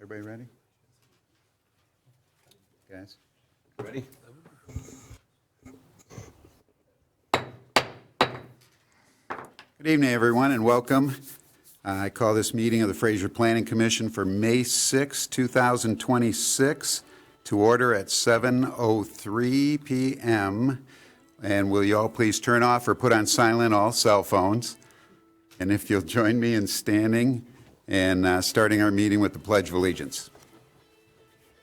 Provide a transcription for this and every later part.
Everybody ready? Guys? Ready? Good evening, everyone, and welcome. I call this meeting of the Fraser Planning Commission for May 6, 2026 to order at 7:03 p.m. And will you all please turn off or put on silent all cell phones? And if you'll join me in standing and starting our meeting with the Pledge of Allegiance.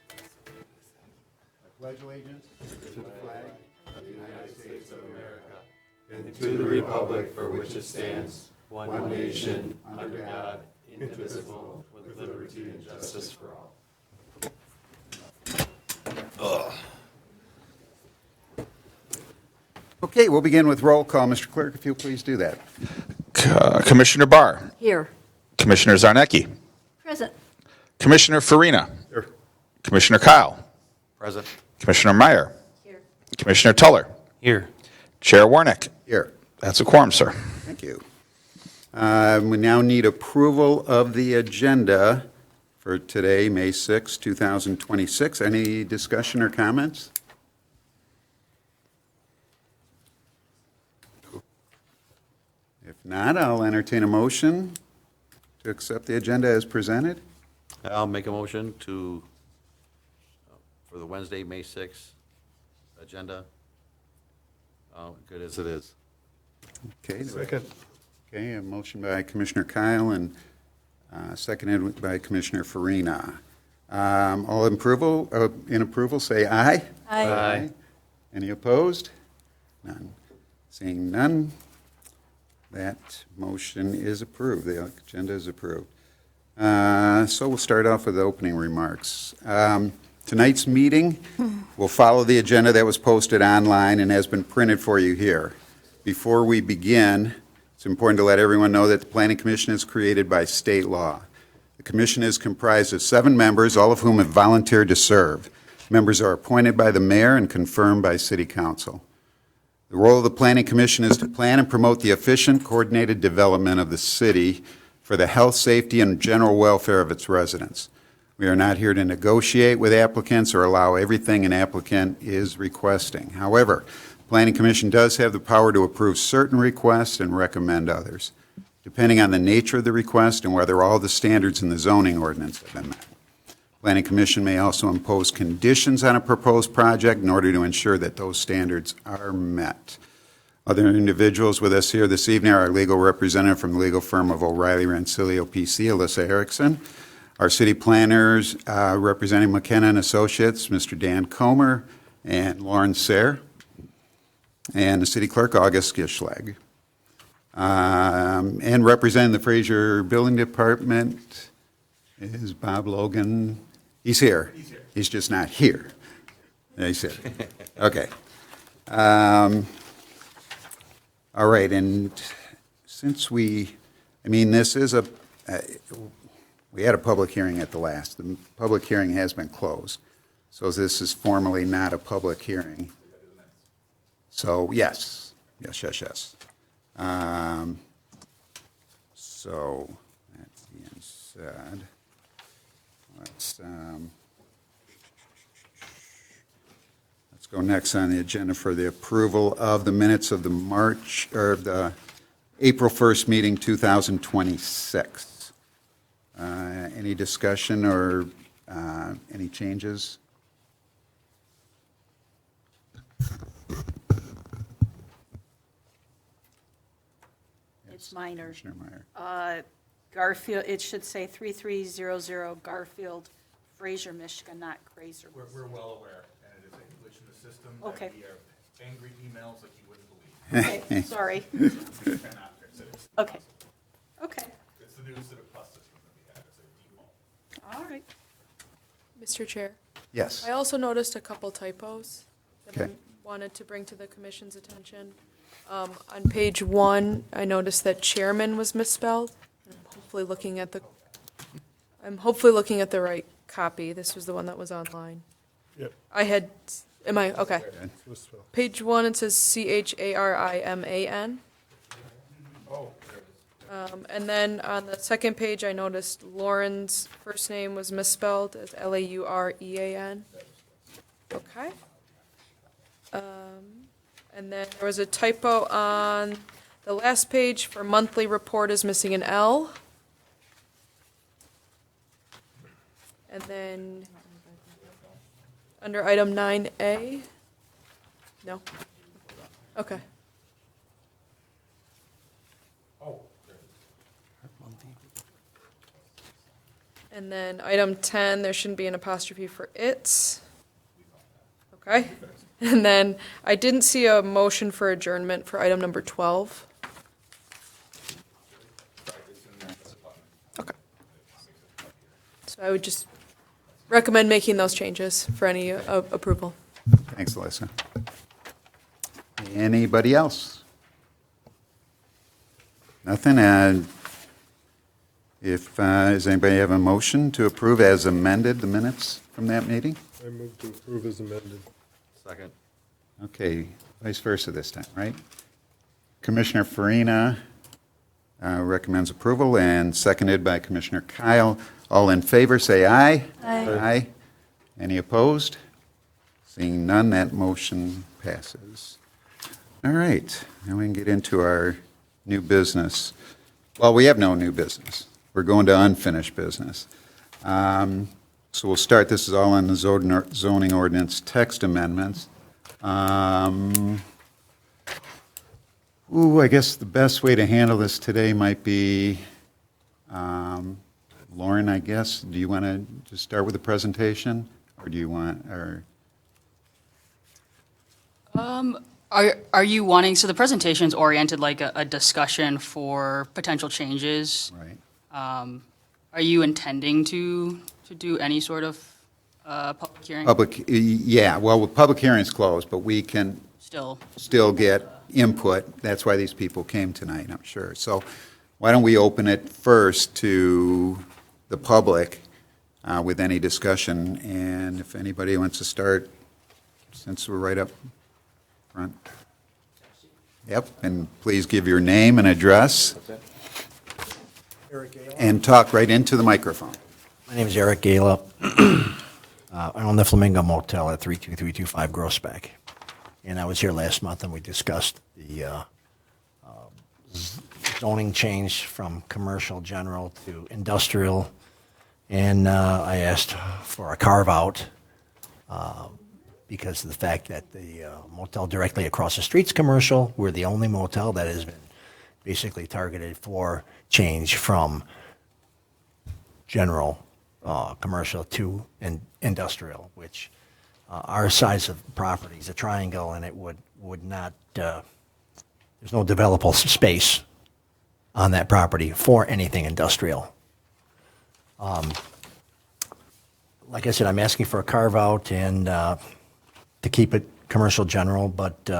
I pledge allegiance to the flag of the United States of America And to the republic for which it stands, one nation, under God, indivisible, with liberty and justice for all. Okay, we'll begin with roll call. Mr. Clerk, if you'll please do that. Commissioner Barr. Here. Commissioner Zarnecki. Present. Commissioner Farina. Sure. Commissioner Kyle. Present. Commissioner Meyer. Here. Commissioner Tuller. Here. Chair Warnick. Here. That's a quorum, sir. Thank you. We now need approval of the agenda for today, May 6, 2026. Any discussion or comments? If not, I'll entertain a motion to accept the agenda as presented. I'll make a motion for the Wednesday, May 6th agenda. Good as it is. Okay. Second. Okay, a motion by Commissioner Kyle and seconded by Commissioner Farina. All in approval, say aye. Aye. Any opposed? None. Seeing none, that motion is approved. The agenda is approved. So we'll start off with opening remarks. Tonight's meeting will follow the agenda that was posted online and has been printed for you here. Before we begin, it's important to let everyone know that the Planning Commission is created by state law. The commission is comprised of 7 members, all of whom have volunteered to serve. Members are appointed by the mayor and confirmed by city council. The role of the Planning Commission is to plan and promote the efficient, coordinated development of the city for the health, safety, and general welfare of its residents. We are not here to negotiate with applicants or allow everything an applicant is requesting. However, the Planning Commission does have the power to approve certain requests and recommend others, depending on the nature of the request and whether all the standards in the zoning ordinance have been met. Planning Commission may also impose conditions on a proposed project in order to ensure that those standards are met. Other individuals with us here this evening are our legal representative from the legal firm of O'Reilly Rancilio PC, Alyssa Erickson, our city planners representing McKenna and Associates, Mr. Dan Comer and Lauren Sayre, and the city clerk, August Gischlag. And representing the Fraser Building Department is Bob Logan. He's here. He's just not here. He's here. Okay. All right, and since this is we had a public hearing at the last. The public hearing has been closed, so this is formally not a public hearing. So, yes. So, that being said, let's go next on the agenda for the approval of the minutes of the April 1st meeting, 2026. Any discussion or any changes? It's minor. Commissioner Meyer. Garfield, it should say 3300 Garfield, Fraser, Michigan, not Fraser. We're well aware, and it is a glitch in the system. Okay. That we have angry emails like you wouldn't believe. Okay, sorry. We cannot fix it. It's Okay. Okay, It's the new Civic Plus system that we have as a default. all right. Mr. Chair, Yes. I also noticed a couple typos that I Okay. wanted to bring to the commission's attention. On page 1, I noticed that chairman was misspelled. I'm hopefully looking at the right copy. This was the one that was online. Yep. Okay. Page 1, it says CHARIMAN. Oh, And then on the second page, I noticed Lauren's first name was misspelled as Laurean. Okay. And then there was a typo on the last page for monthly report is missing an L. And then under item 9A, no? Okay. And then item 10, there shouldn't be an apostrophe for its. Okay. And then I didn't see a motion for adjournment for item number 12. Okay. So I would just recommend making those changes for any approval. Thanks, Alyssa. Anybody else? Nothing? Does anybody have a motion to approve as amended the minutes from that meeting? I move to approve as amended. Second. Okay, vice versa this time, right? Commissioner Farina recommends approval and seconded by Commissioner Kyle. All in favor, say aye. Aye. Any opposed? Seeing none, that motion passes. All right, now we can get into our new business. Well, we have no new business. We're going to unfinished business. So we'll start, this is all on the zoning ordinance text amendments. I guess the best way to handle this today might be, Lauren, I guess, do you want to just start with the presentation? Or do you want, or? Are you wanting, so the presentation's oriented like a discussion for potential changes? Right. Are you intending to do any sort of public hearing? Yeah, well, public hearing's closed, but we can still get input. That's why these people came tonight, I'm sure. So why don't we open it first to the public with any discussion, and if anybody wants to start, since we're right up front. Yep, and please give your name and address. And talk right into the microphone. My name is Eric Gala. I own the Flamingo Motel at 32325 Grossbeck. And I was here last month and we discussed the zoning change from commercial general to industrial. And I asked for a carve-out because of the fact that the motel directly across the street's commercial. We're the only motel that has been basically targeted for change from general commercial to industrial, which our size of property is a triangle, and it would not, there's no developable space on that property for anything industrial. Like I said, I'm asking for a carve-out and to keep it commercial general, but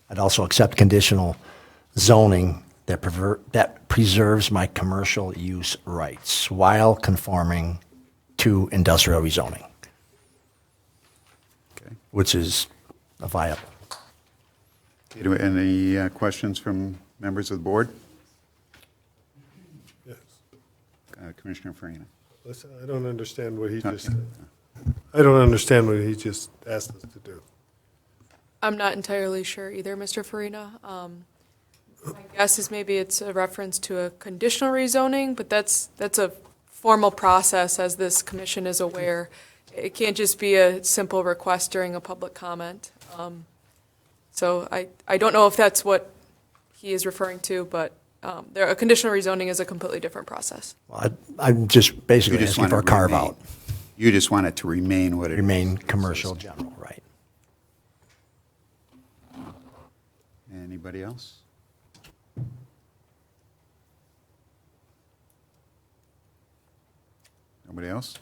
I'd also accept conditional zoning that preserves my commercial use rights while conforming to industrial rezoning, Okay. which is viable. Any questions from members of the board? Yes. Commissioner Farina. Listen, I don't understand what he just said. I don't understand what he just asked us to do. I'm not entirely sure either, Mr. Farina. My guess is maybe it's a reference to a conditional rezoning, but that's a formal process, as this commission is aware. It can't just be a simple request during a public comment. So I don't know if that's what he is referring to, but a conditional rezoning is a completely different process. Well, I'm just basically You just asking for a want it carve-out, You just want it to remain what it is. remain commercial general, right? Anybody else? Nobody else?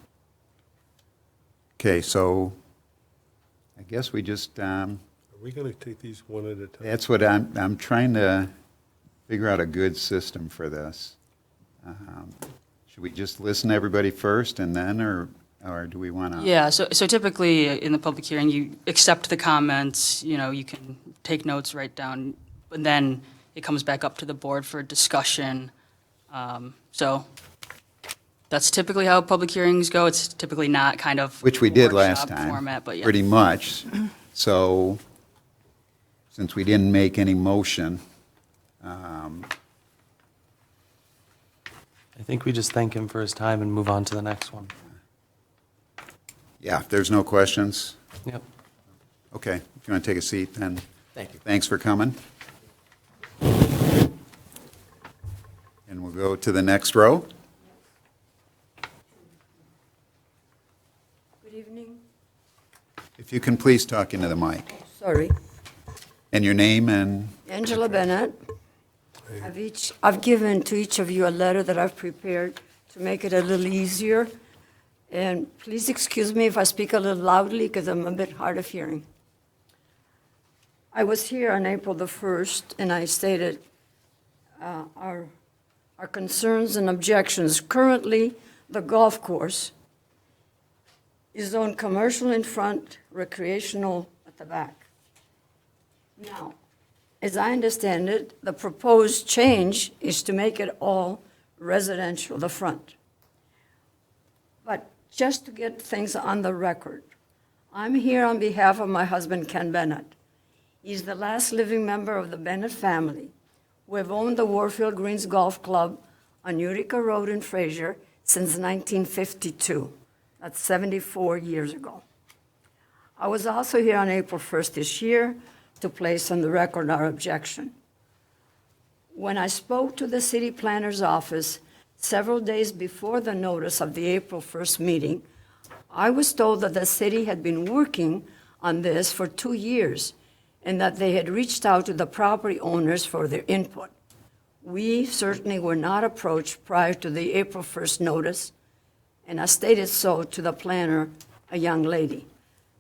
Okay, so I guess we just, Are we going to take these one at a time? that's what I'm trying to figure out a good system for this. Should we just listen to everybody first and then, or do we want to? Yeah, so typically in the public hearing, you accept the comments, you can take notes, write down, and then it comes back up to the board for discussion So that's typically how public hearings go. It's typically not kind of Which we did last workshop time. format, but yeah. Pretty much. So, since we didn't make any motion, I think we just thank him for his time and move on to the next one. yeah, if there's no questions, Yep. okay, if you want to take a seat, then. Thank you. Thanks for coming. And we'll go to the next row. Good evening. If you can please talk into the mic. Sorry. And your name and, Angela Bennett. I've given to each of you a letter that I've prepared to make it a little easier. And please excuse me if I speak a little loudly because I'm a bit hard of hearing. I was here on April the 1st and I stated our concerns and objections. Currently, the golf course is zoned commercial in front, recreational at the back. Now, as I understand it, the proposed change is to make it all residential, the front. But just to get things on the record, I'm here on behalf of my husband, Ken Bennett. He's the last living member of the Bennett family, who have owned the Warfield Greens Golf Club on Utica Road in Fraser since 1952. That's 74 years ago. I was also here on April 1st this year to place on the record our objection. When I spoke to the city planner's office several days before the notice of the April 1st meeting, I was told that the city had been working on this for 2 years and that they had reached out to the property owners for their input. We certainly were not approached prior to the April 1st notice, and I stated so to the planner, a young lady.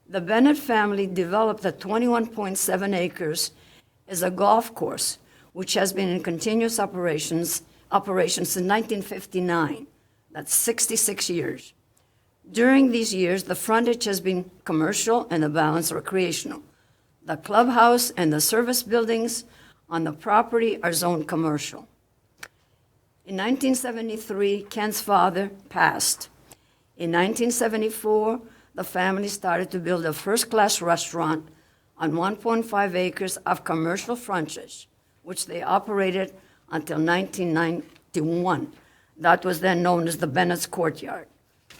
The Bennett family developed the 21.7 acres as a golf course, which has been in continuous operation since 1959. That's 66 years. During these years, the frontage has been commercial and the balance recreational. The clubhouse and the service buildings on the property are zoned commercial. In 1973, Ken's father passed. In 1974, the family started to build a first-class restaurant on 1.5 acres of commercial frontage, which they operated until 1991. That was then known as the Bennett's Courtyard.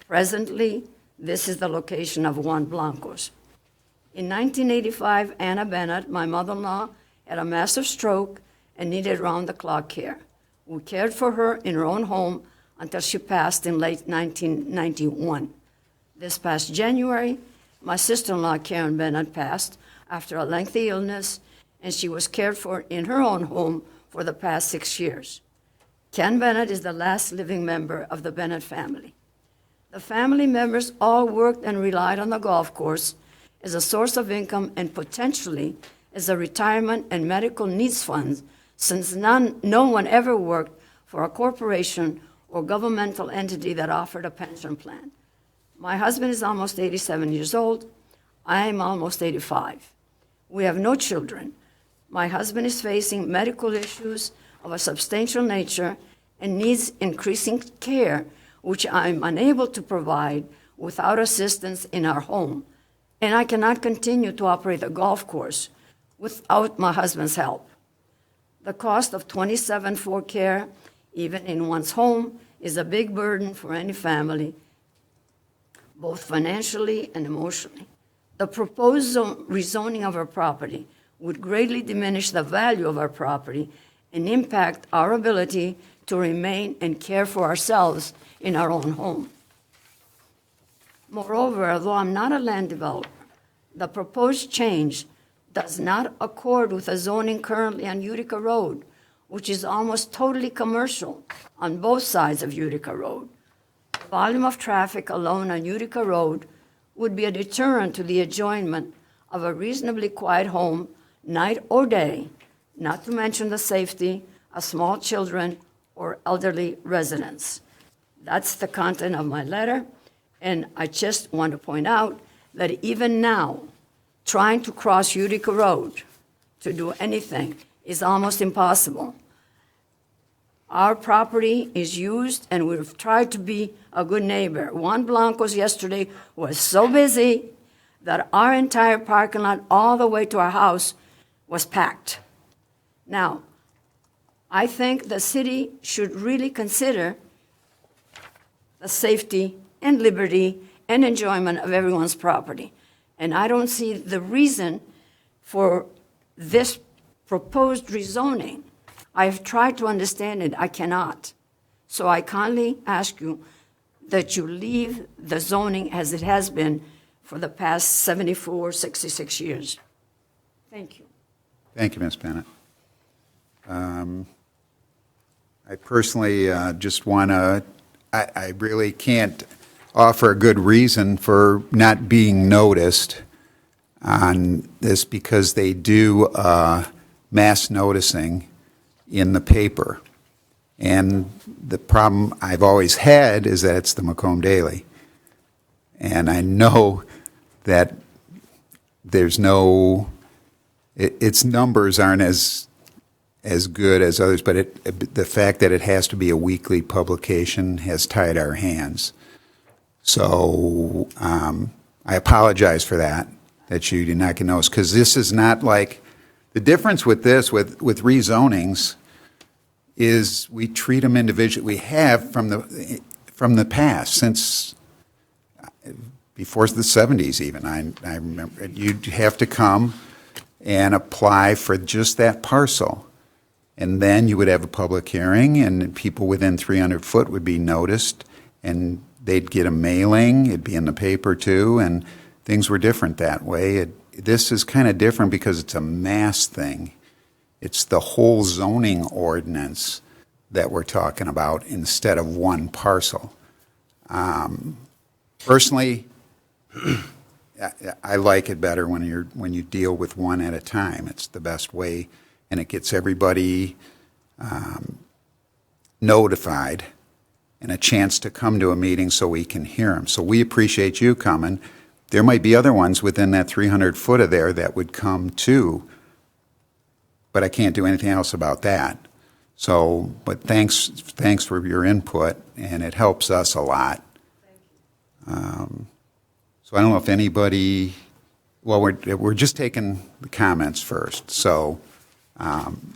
Presently, this is the location of Juan Blanco's. In 1985, Anna Bennett, my mother-in-law, had a massive stroke and needed round-the-clock care. We cared for her in her own home until she passed in late 1991. This past January, my sister-in-law, Karen Bennett, passed after a lengthy illness, and she was cared for in her own home for the past 6 years. Ken Bennett is the last living member of the Bennett family. The family members all worked and relied on the golf course as a source of income and potentially as a retirement and medical needs fund, since no one ever worked for a corporation or governmental entity that offered a pension plan. My husband is almost 87 years old. I am almost 85. We have no children. My husband is facing medical issues of a substantial nature and needs increasing care, which I'm unable to provide without assistance in our home. And I cannot continue to operate a golf course without my husband's help. The cost of 24/7 care, even in one's home, is a big burden for any family, both financially and emotionally. The proposed rezoning of our property would greatly diminish the value of our property and impact our ability to remain and care for ourselves in our own home. Moreover, although I'm not a land developer, the proposed change does not accord with the zoning currently on Utica Road, which is almost totally commercial on both sides of Utica Road. The volume of traffic alone on Utica Road would be a deterrent to the enjoyment of a reasonably quiet home, night or day, not to mention the safety of small children or elderly residents. That's the content of my letter, and I just want to point out that even now, trying to cross Utica Road to do anything is almost impossible. Our property is used, and we've tried to be a good neighbor. Juan Blanco's yesterday was so busy that our entire parking lot, all the way to our house, was packed. Now, I think the city should really consider the safety and liberty and enjoyment of everyone's property. And I don't see the reason for this proposed rezoning. I've tried to understand it, I cannot. So I kindly ask you that you leave the zoning as it has been for the past 74, 66 years. Thank you. Thank you, Ms. Bennett. I personally just want to, I really can't offer a good reason for not being noticed on this because they do mass noticing in the paper. And the problem I've always had is that it's the Macomb Daily. And I know that there's no, its numbers aren't as good as others, but the fact that it has to be a weekly publication has tied our hands. So I apologize for that you did not get noticed, because this is not like, the difference with this, with rezonings, is we treat them individually. We have from the past, since before the 70s even. I remember you'd have to come and apply for just that parcel. And then you would have a public hearing, and people within 300 foot would be noticed, and they'd get a mailing. It'd be in the paper too, and things were different that way. This is kind of different because it's a mass thing. It's the whole zoning ordinance that we're talking about instead of one parcel. Personally, I like it better when you deal with one at a time. It's the best way, and it gets everybody notified and a chance to come to a meeting so we can hear them. So we appreciate you coming. There might be other ones within that 300 foot of there that would come too, but I can't do anything else about that. So, but thanks for your input, and it helps us a lot. So I don't know if anybody, well, we're just taking the comments first, so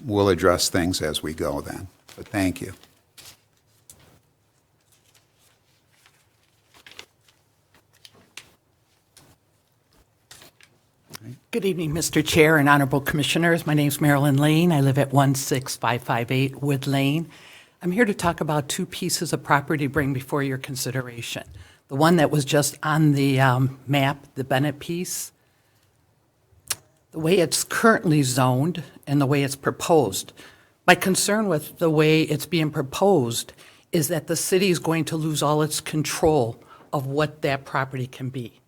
we'll address things as we go then. But thank you. Good evening, Mr. Chair and Honorable Commissioners. My name is Marilyn Lane. I live at 16558 Wood Lane. I'm here to talk about two pieces of property to bring before your consideration. The one that was just on the map, the Bennett piece, the way it's currently zoned and the way it's proposed. My concern with the way it's being proposed is that the city is going to lose all its control of what that property can be.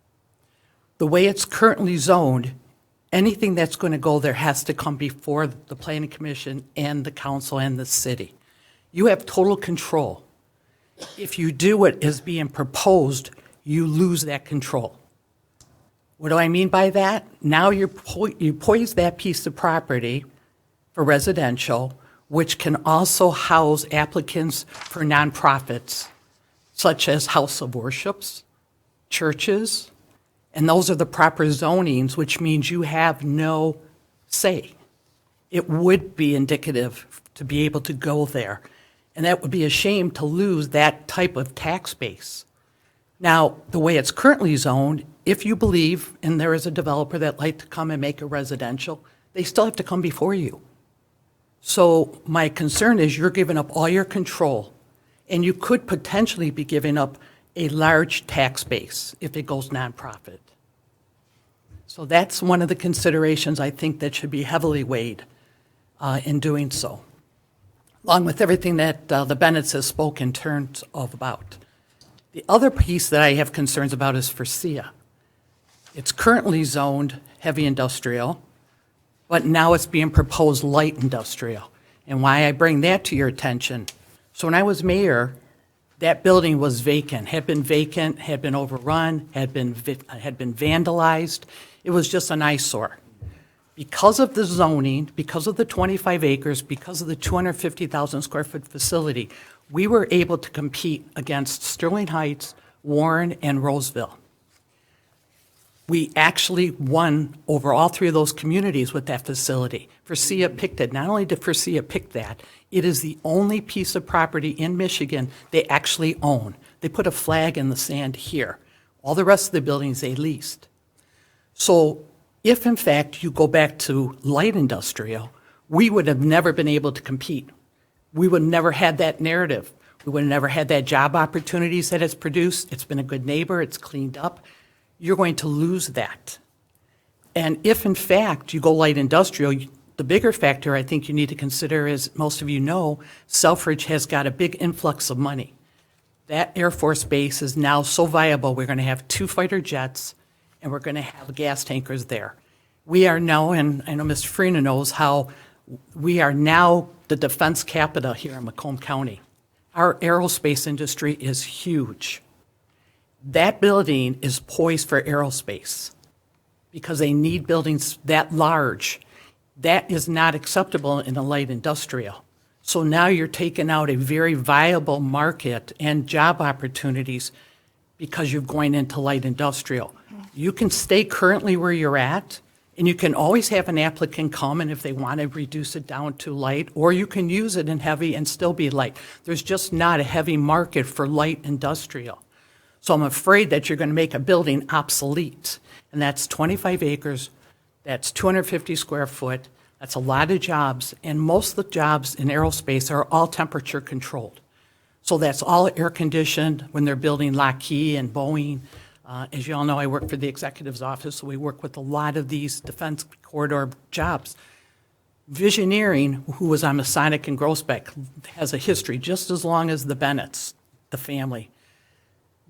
The way it's currently zoned, anything that's going to go there has to come before the Planning Commission and the council and the city. You have total control. If you do what is being proposed, you lose that control. What do I mean by that? Now you poise that piece of property for residential, which can also house applicants for nonprofits, such as house of worships, churches, and those are the proper zonings, which means you have no say. It would be indicative to be able to go there. And that would be a shame to lose that type of tax base. Now, the way it's currently zoned, if you believe, and there is a developer that'd like to come and make a residential, they still have to come before you. So my concern is you're giving up all your control, and you could potentially be giving up a large tax base if it goes nonprofit. So that's one of the considerations I think that should be heavily weighed in doing so, along with everything that the Bennetts has spoken in terms of about. The other piece that I have concerns about is Fraser. It's currently zoned heavy industrial, but now it's being proposed light industrial. And why I bring that to your attention, so when I was mayor, that building was vacant, had been overrun, had been vandalized. It was just an eyesore Because of the zoning, because of the 25 acres, because of the 250,000 square foot facility, we were able to compete against Sterling Heights, Warren, and Roseville. We actually won over all three of those communities with that facility. Forcia picked it. Not only did Forcia pick that, it is the only piece of property in Michigan they actually own. They put a flag in the sand here. All the rest of the buildings they leased. So if, in fact, you go back to light industrial, we would have never been able to compete. We would have never had that narrative. We would have never had that job opportunities that it's produced. It's been a good neighbor. It's cleaned up. You're going to lose that. And if, in fact, you go light industrial, the bigger factor I think you need to consider is, most of you know, Selfridge has got a big influx of money. That Air Force base is now so viable, we're going to have 2 fighter jets, and we're going to have gas tankers there. We are now, and I know Mr. Farina knows how, we are now the defense capita here in Macomb County. Our aerospace industry is huge. That building is poised for aerospace because they need buildings that large. That is not acceptable in a light industrial. So now you're taking out a very viable market and job opportunities because you're going into light industrial. You can stay currently where you're at, and you can always have an applicant come, and if they want to reduce it down to light, or you can use it in heavy and still be light. There's just not a heavy market for light industrial. So I'm afraid that you're going to make a building obsolete, and that's 25 acres, that's 250 square foot, that's a lot of jobs, and most of the jobs in aerospace are all temperature controlled. So that's all air conditioned when they're building Lockheed and Boeing. As you all know, I work for the executive's office, so we work with a lot of these defense corridor jobs. Visioneering, who was on Masonic and Groesbeck, has a history just as long as the Bennetts, the family.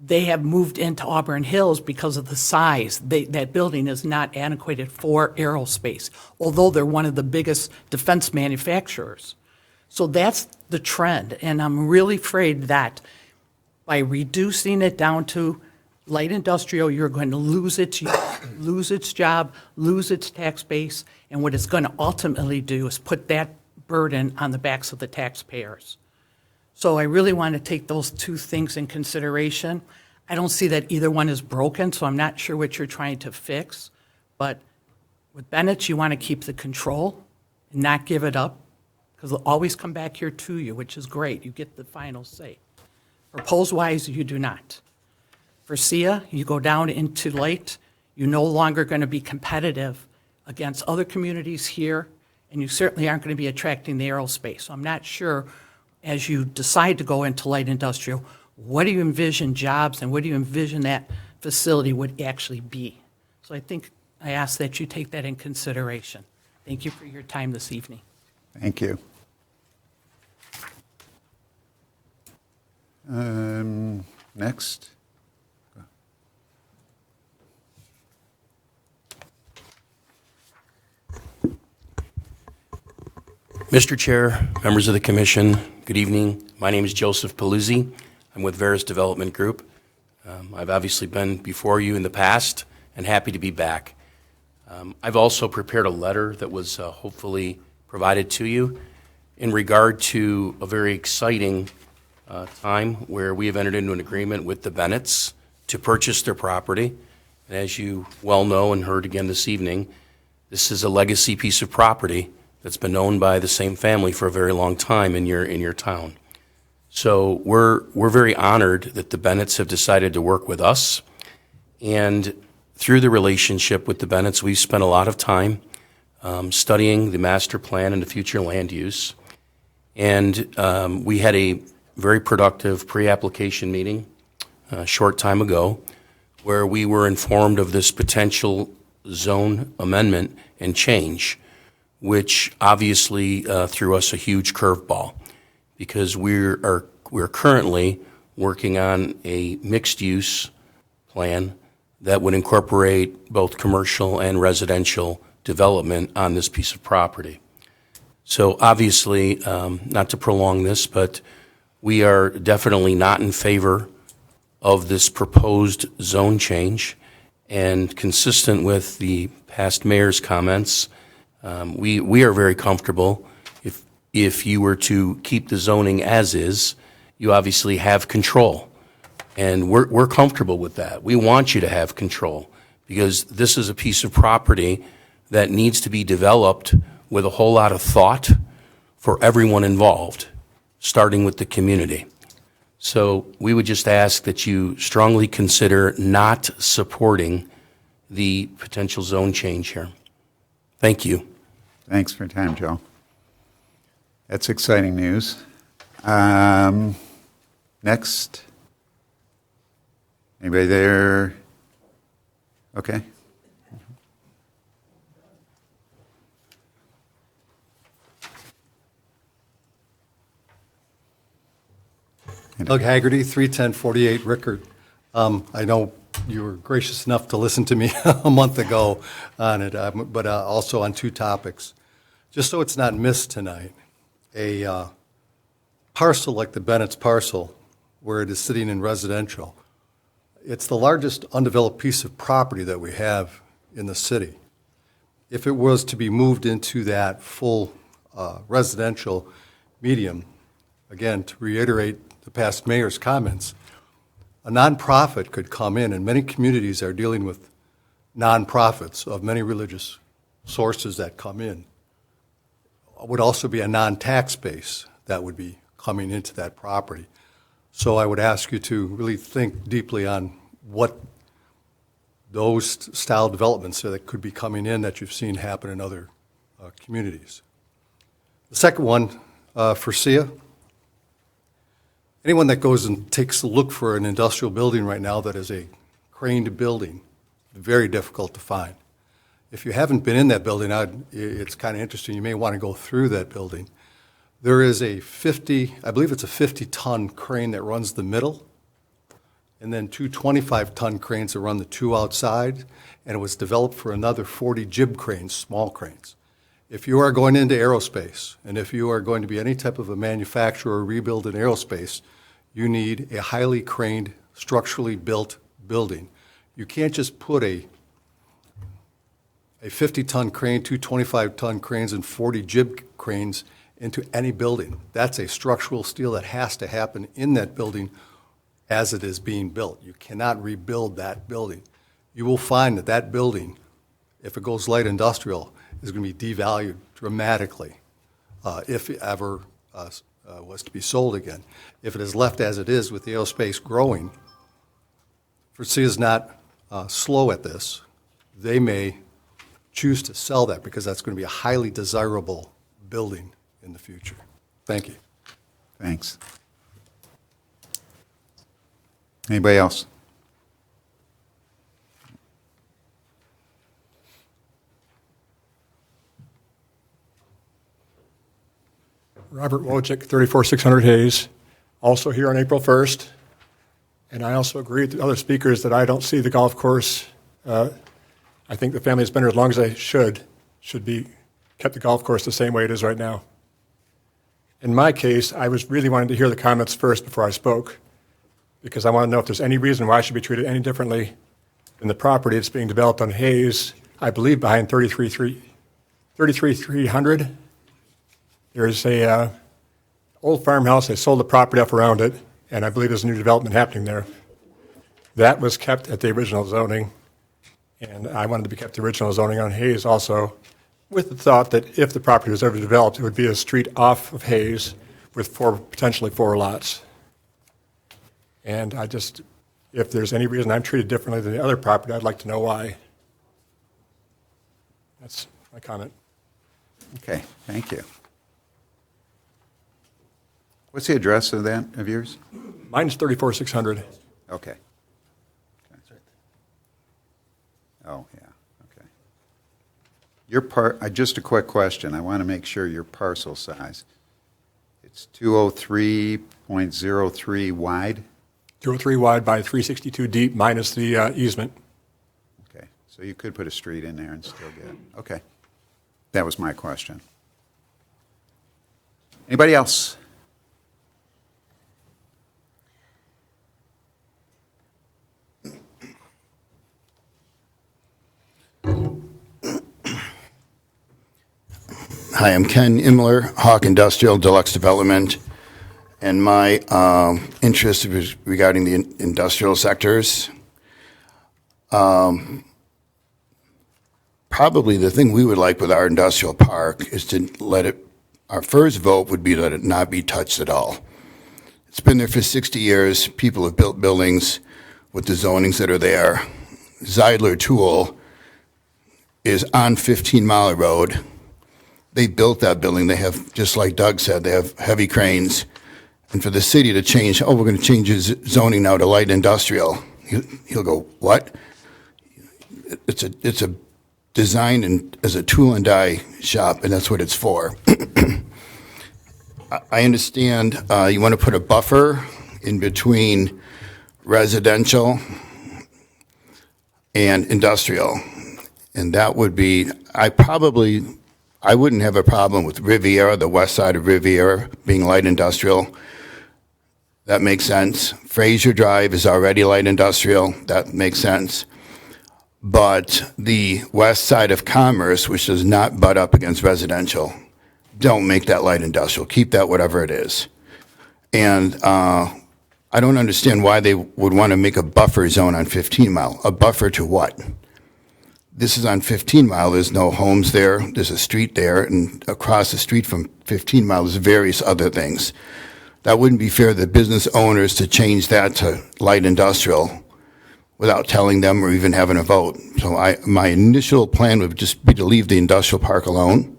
They have moved into Auburn Hills because of the size. That building is not adequate for aerospace, although they're one of the biggest defense manufacturers. So that's the trend, and I'm really afraid that by reducing it down to light industrial, you're going to lose its job, lose its tax base, and what it's going to ultimately do is put that burden on the backs of the taxpayers. So I really want to take those two things in consideration. I don't see that either one is broken, so I'm not sure what you're trying to fix. But with Bennett, you want to keep the control and not give it up, because they'll always come back here to you, which is great. You get the final say. Propose-wise, you do not. For SIA, you go down into light, you're no longer going to be competitive against other communities here, and you certainly aren't going to be attracting the aerospace. So I'm not sure, as you decide to go into light industrial, what do you envision jobs and what do you envision that facility would actually be? So I think I ask that you take that in consideration. Thank you for your time this evening. Thank you. Next. Mr. Chair, members of the commission, good evening. My name is Joseph Paluzzi. I'm with Veris Development Group. I've obviously been before you in the past and happy to be back. I've also prepared a letter that was hopefully provided to you in regard to a very exciting time where we have entered into an agreement with the Bennetts to purchase their property. And as you well know and heard again this evening, this is a legacy piece of property that's been owned by the same family for a very long time in your town. So we're very honored that the Bennetts have decided to work with us. And through the relationship with the Bennetts, we've spent a lot of time studying the master plan and the future land use. And we had a very productive pre-application meeting a short time ago where we were informed of this potential zone amendment and change, which obviously threw us a huge curveball because we're currently working on a mixed-use plan that would incorporate both commercial and residential development on this piece of property. So obviously, not to prolong this, but we are definitely not in favor of this proposed zone change, and consistent with the past mayor's comments We are very comfortable. If you were to keep the zoning as is, you obviously have control. And we're comfortable with that. We want you to have control because this is a piece of property that needs to be developed with a whole lot of thought for everyone involved, starting with the community. So we would just ask that you strongly consider not supporting the potential zone change here. Thank you. Thanks for your time, Joe. That's exciting news. Next. Anybody there? Okay. Doug Haggerty, 31048 Rickard. I know you were gracious enough to listen to me a month ago on it, but also on two topics. Just so it's not missed tonight, a parcel like the Bennett's parcel, where it is sitting in residential, it's the largest undeveloped piece of property that we have in the city. If it was to be moved into that full residential medium, again, to reiterate the past mayor's comments, a nonprofit could come in, and many communities are dealing with nonprofits of many religious sources that come in. It would also be a non-tax base that would be coming into that property. So I would ask you to really think deeply on what those style developments that could be coming in that you've seen happen in other communities. The second one, for SIA. Anyone that goes and takes a look for an industrial building right now that is a craned building, very difficult to find. If you haven't been in that building, it's kind of interesting. You may want to go through that building. There is a 50-ton crane that runs the middle, and then two 25-ton cranes that run the two outside, and it was developed for another 40 jib cranes, small cranes. If you are going into aerospace, and if you are going to be any type of a manufacturer or rebuild in aerospace, you need a highly craned, structurally built building. You can't just put a 50-ton crane, two 25-ton cranes, and 40 jib cranes into any building. That's a structural steel that has to happen in that building as it is being built. You cannot rebuild that building. You will find that that building, if it goes light industrial, is going to be devalued dramatically if it ever was to be sold again. If it is left as it is with the aerospace growing, Versailles is not slow at this. They may choose to sell that because that's going to be a highly desirable building in the future. Thank you. Thanks. Anybody else? Robert Wojcik, 34600 Hayes, also here on April 1st. And I also agree with the other speakers that I don't see the golf course. I think the family has been here as long as they should be kept the golf course the same way it is right now. In my case, I was really wanting to hear the comments first before I spoke, because I want to know if there's any reason why I should be treated any differently than the property that's being developed on Hayes, I believe behind 33300. There's a old farmhouse. They sold the property up around it, and I believe there's a new development happening there. That was kept at the original zoning, and I wanted to be kept the original zoning on Hayes also, with the thought that if the property was ever developed, it would be a street off of Hayes with potentially four lots. And if there's any reason I'm treated differently than the other property, I'd like to know why. That's my comment. Okay, thank you. What's the address of yours? Mine is 34600. Okay. Oh, yeah, okay. Just a quick question. I want to make sure your parcel size. It's 203.03 wide? 203 wide by 362 deep minus the easement. Okay, so you could put a street in there and still get it. Okay. That was my question. Anybody else? Hi, I'm Ken Imler, Hawk Industrial Deluxe Development, and my interest is regarding the industrial sectors. Probably the thing we would like with our industrial park is to let it, our first vote would be let it not be touched at all. It's been there for 60 years. People have built buildings with the zonings that are there. Zeidler Tool is on 15 Mile Road. They built that building. They have, just like Doug said, they have heavy cranes. And for the city to change, oh, we're going to change his zoning now to light industrial. He'll go, what? It's a designed and as a tool and die shop, and that's what it's for. I understand you want to put a buffer in between residential and industrial, and that would be, I wouldn't have a problem with Riviera, the west side of Riviera, being light industrial. That makes sense. Fraser Drive is already light industrial. That makes sense. But the west side of Commerce, which does not butt up against residential, don't make that light industrial. Keep that whatever it is. And I don't understand why they would want to make a buffer zone on 15 Mile. A buffer to what? This is on 15 Mile. There's no homes there. There's a street there. And across the street from 15 Mile, there's various other things. That wouldn't be fair to the business owners to change that to light industrial without telling them or even having a vote. So my initial plan would just be to leave the industrial park alone.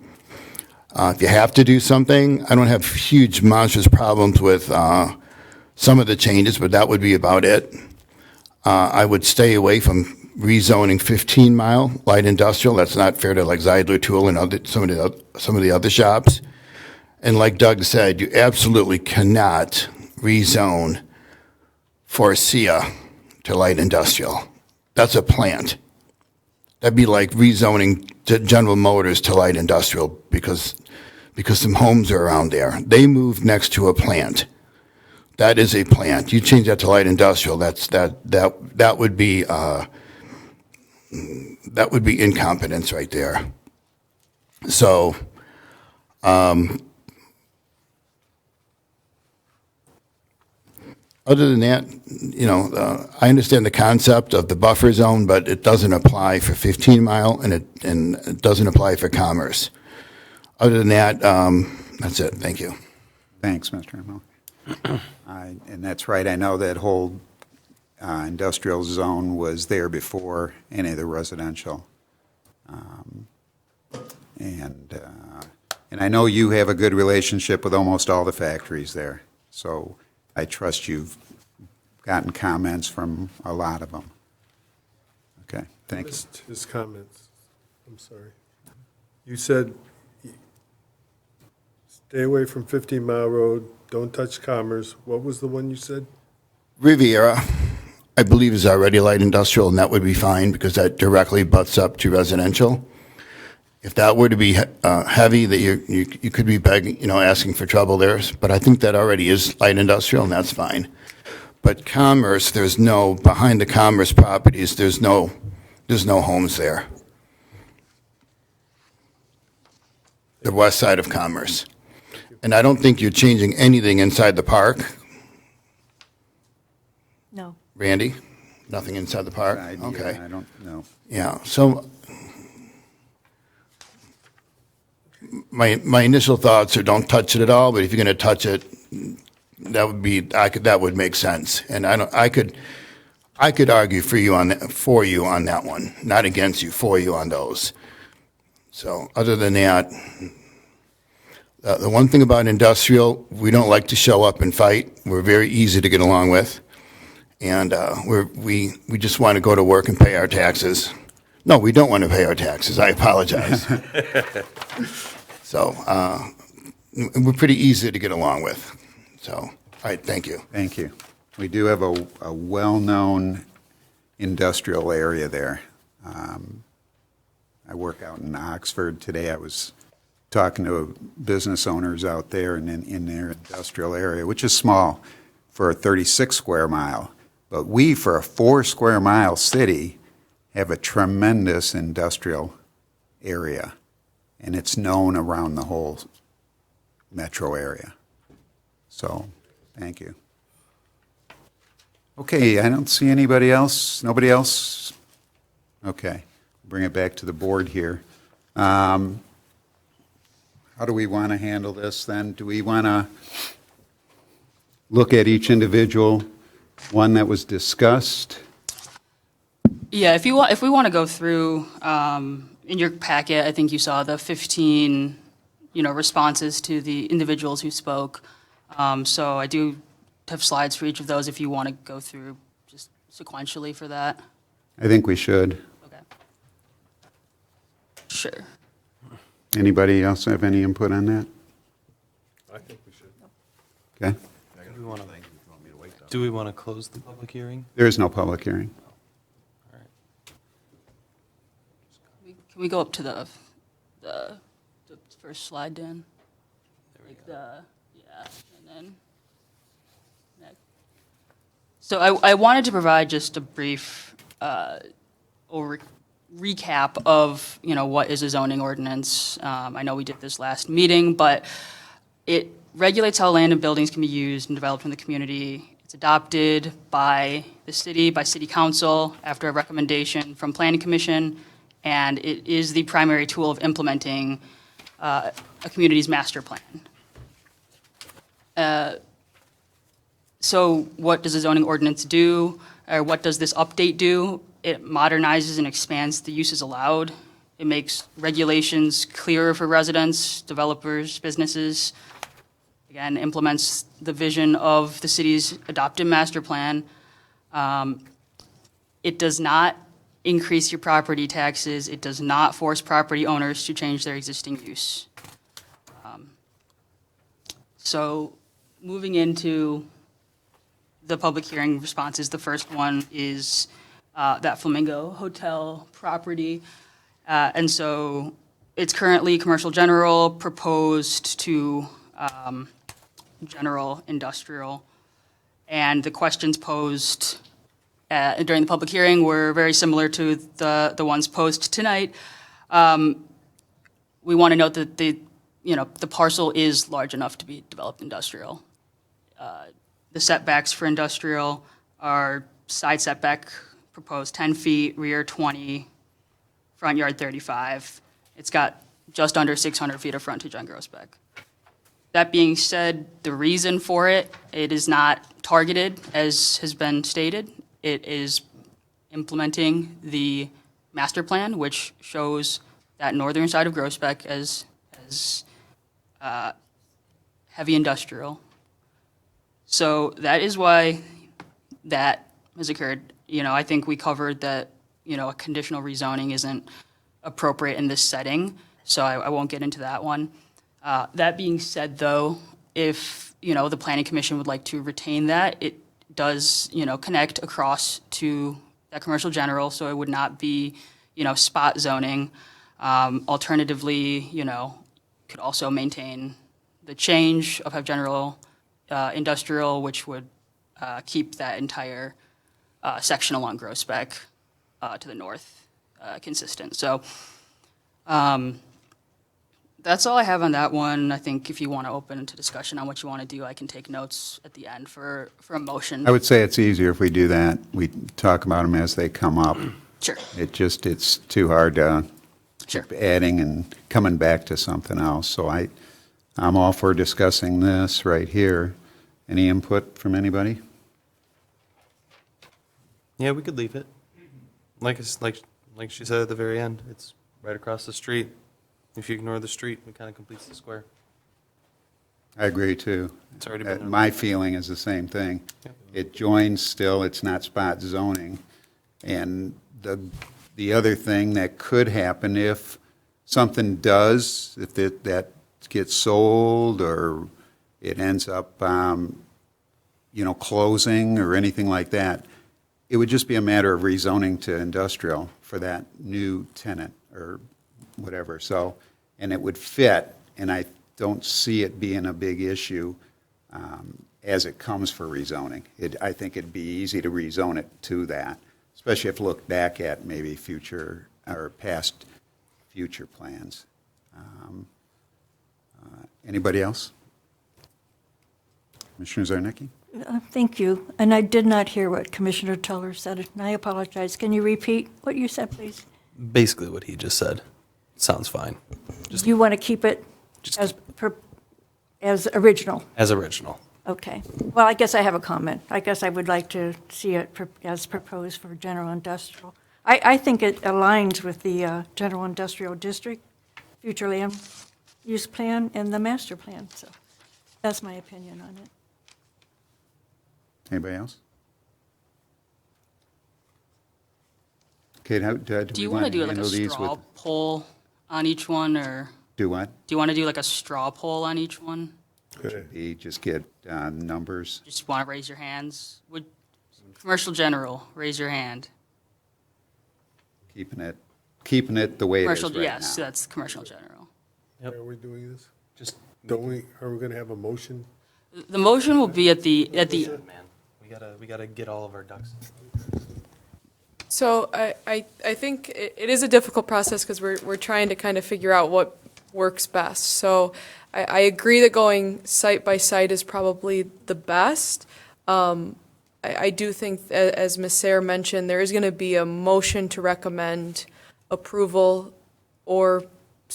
If you have to do something, I don't have huge monstrous problems with some of the changes, but that would be about it. I would stay away from rezoning 15 Mile light industrial. That's not fair to like Zeidler Tool and some of the other shops. And like Doug said, you absolutely cannot rezone Forcia to light industrial. That's a plant. That'd be like rezoning General Motors to light industrial because some homes are around there. They moved next to a plant. That is a plant. You change that to light industrial. That would be incompetence right there. So. Other than that, I understand the concept of the buffer zone, but it doesn't apply for 15 Mile, and it doesn't apply for Commerce. Other than that, that's it. Thank you. Thanks, Mr. Emil. And that's right. I know that whole industrial zone was there before any of the residential. And I know you have a good relationship with almost all the factories there. So I trust you've gotten comments from a lot of them. Okay, thank you. His comments. I'm sorry. You said stay away from 15 Mile Road, don't touch Commerce. What was the one you said? Riviera, I believe, is already light industrial, and that would be fine because that directly butts up to residential. If that were to be heavy, that you could be begging, asking for trouble there. But I think that already is light industrial, and that's fine. But Commerce, behind the Commerce properties, there's no homes there. The west side of Commerce. And I don't think you're changing anything inside the park. No. Randy? Nothing inside the park? Okay. I don't know. Yeah, so my initial thoughts are don't touch it at all, but if you're going to touch it, that would make sense. And I could argue for you on that one, not against you, for you on those. So other than that, the one thing about industrial, we don't like to show up and fight. We're very easy to get along with, and we just want to go to work and pay our taxes. No, we don't want to pay our taxes. I apologize. So we're pretty easy to get along with. So, all right, thank you. Thank you. We do have a well-known industrial area there. I work out in Oxford today. I was talking to business owners out there and in their industrial area, which is small for a 36 square mile. But we, for a 4 square mile city, have a tremendous industrial area. and it's known around the whole metro area. So, thank you. Okay, I don't see anybody else. Nobody else? Okay, bring it back to the board here. How do we want to handle this then? Do we want to look at each individual one that was discussed? Yeah, if we want to go through, in your packet, I think you saw the 15, responses to the individuals who spoke. So I do have slides for each of those if you want to go through just sequentially for that. I think we should. Okay. Sure. Anybody else have any input on that? I think we should. Okay. Do we want to close the public hearing? There is no public hearing. Can we go up to the first slide, Dan? Like yeah, and then next. So I wanted to provide just a brief recap of what is a zoning ordinance. I know we did this last meeting, but it regulates how land and buildings can be used and developed in the community. It's adopted by the city, by city council, after a recommendation from planning commission, and it is the primary tool of implementing a community's master plan. So what does a zoning ordinance do, or what does this update do? It modernizes and expands the uses allowed. It makes regulations clearer for residents, developers, businesses. Again, implements the vision of the city's adopted master plan. It does not increase your property taxes. It does not force property owners to change their existing use. So moving into the public hearing responses, the first one is that Flamingo Hotel property. And so it's currently commercial general, proposed to general industrial. And the questions posed during the public hearing were very similar to the ones posed tonight. We want to note that the parcel is large enough to be developed industrial. The setbacks for industrial are side setback proposed 10 feet, rear 20, front yard 35. It's got just under 600 feet of frontage on Groesbeck. That being said, the reason for it is not targeted, as has been stated. It is implementing the master plan, which shows that northern side of Groesbeck as heavy industrial. So that is why that has occurred. I think we covered that, a conditional rezoning isn't appropriate in this setting, so I won't get into that one. That being said, though, if, the Planning Commission would like to retain that, it does, connect across to that commercial general, so it would not be, spot zoning. Alternatively, could also maintain the change of have general industrial, which would keep that entire section along Groesbeck to the north consistent. So that's all I have on that one. I think if you want to open to discussion on what you want to do, I can take notes at the end for a motion. I would say it's easier if we do that. We talk about them as they come up. Sure. It's too hard to keep adding and coming back to something else. So I'm all for discussing this right here. Any input from anybody? Yeah, we could leave it. Like she said at the very end, it's right across the street. If you ignore the street, it kind of completes the square. I agree, too. It's already been My feeling is the same thing. Yep. It joins still, it's not spot zoning. And the other thing that could happen if something does, if that gets sold or it ends up, closing or anything like that, it would just be a matter of rezoning to industrial for that new tenant or whatever. So, and it would fit, and I don't see it being a big issue as it comes for rezoning. I think it'd be easy to rezone it to that, especially if you look back at maybe future or past future plans. Anybody else? Commissioner Zarnicki? Thank you. And I did not hear what Commissioner Tuller said, and I apologize. Can you repeat what you said, please? Basically what he just said. Sounds fine. You want to keep it as original? As original. Okay. Well, I guess I have a comment. I guess I would like to see it as proposed for general industrial. I think it aligns with the general industrial district, future land use plan, and the master plan. So that's my opinion on it. Anybody else? Kate, how Do you want to do like a straw poll on each one, or do what? do you want to do like a straw poll on each one? Just get numbers. Just want to raise your hands? Would commercial general raise your hand? Keeping it the way it is Commercial, right yes, now. that's commercial general. Are we doing this? Just Are we going to have a motion? The motion will be at the man. We gotta get all of our ducks. So I think it is a difficult process because we're trying to kind of figure out what works best. So I agree that going site by site is probably the best. I do think, as Ms. Sayre mentioned, there is going to be a motion to recommend approval or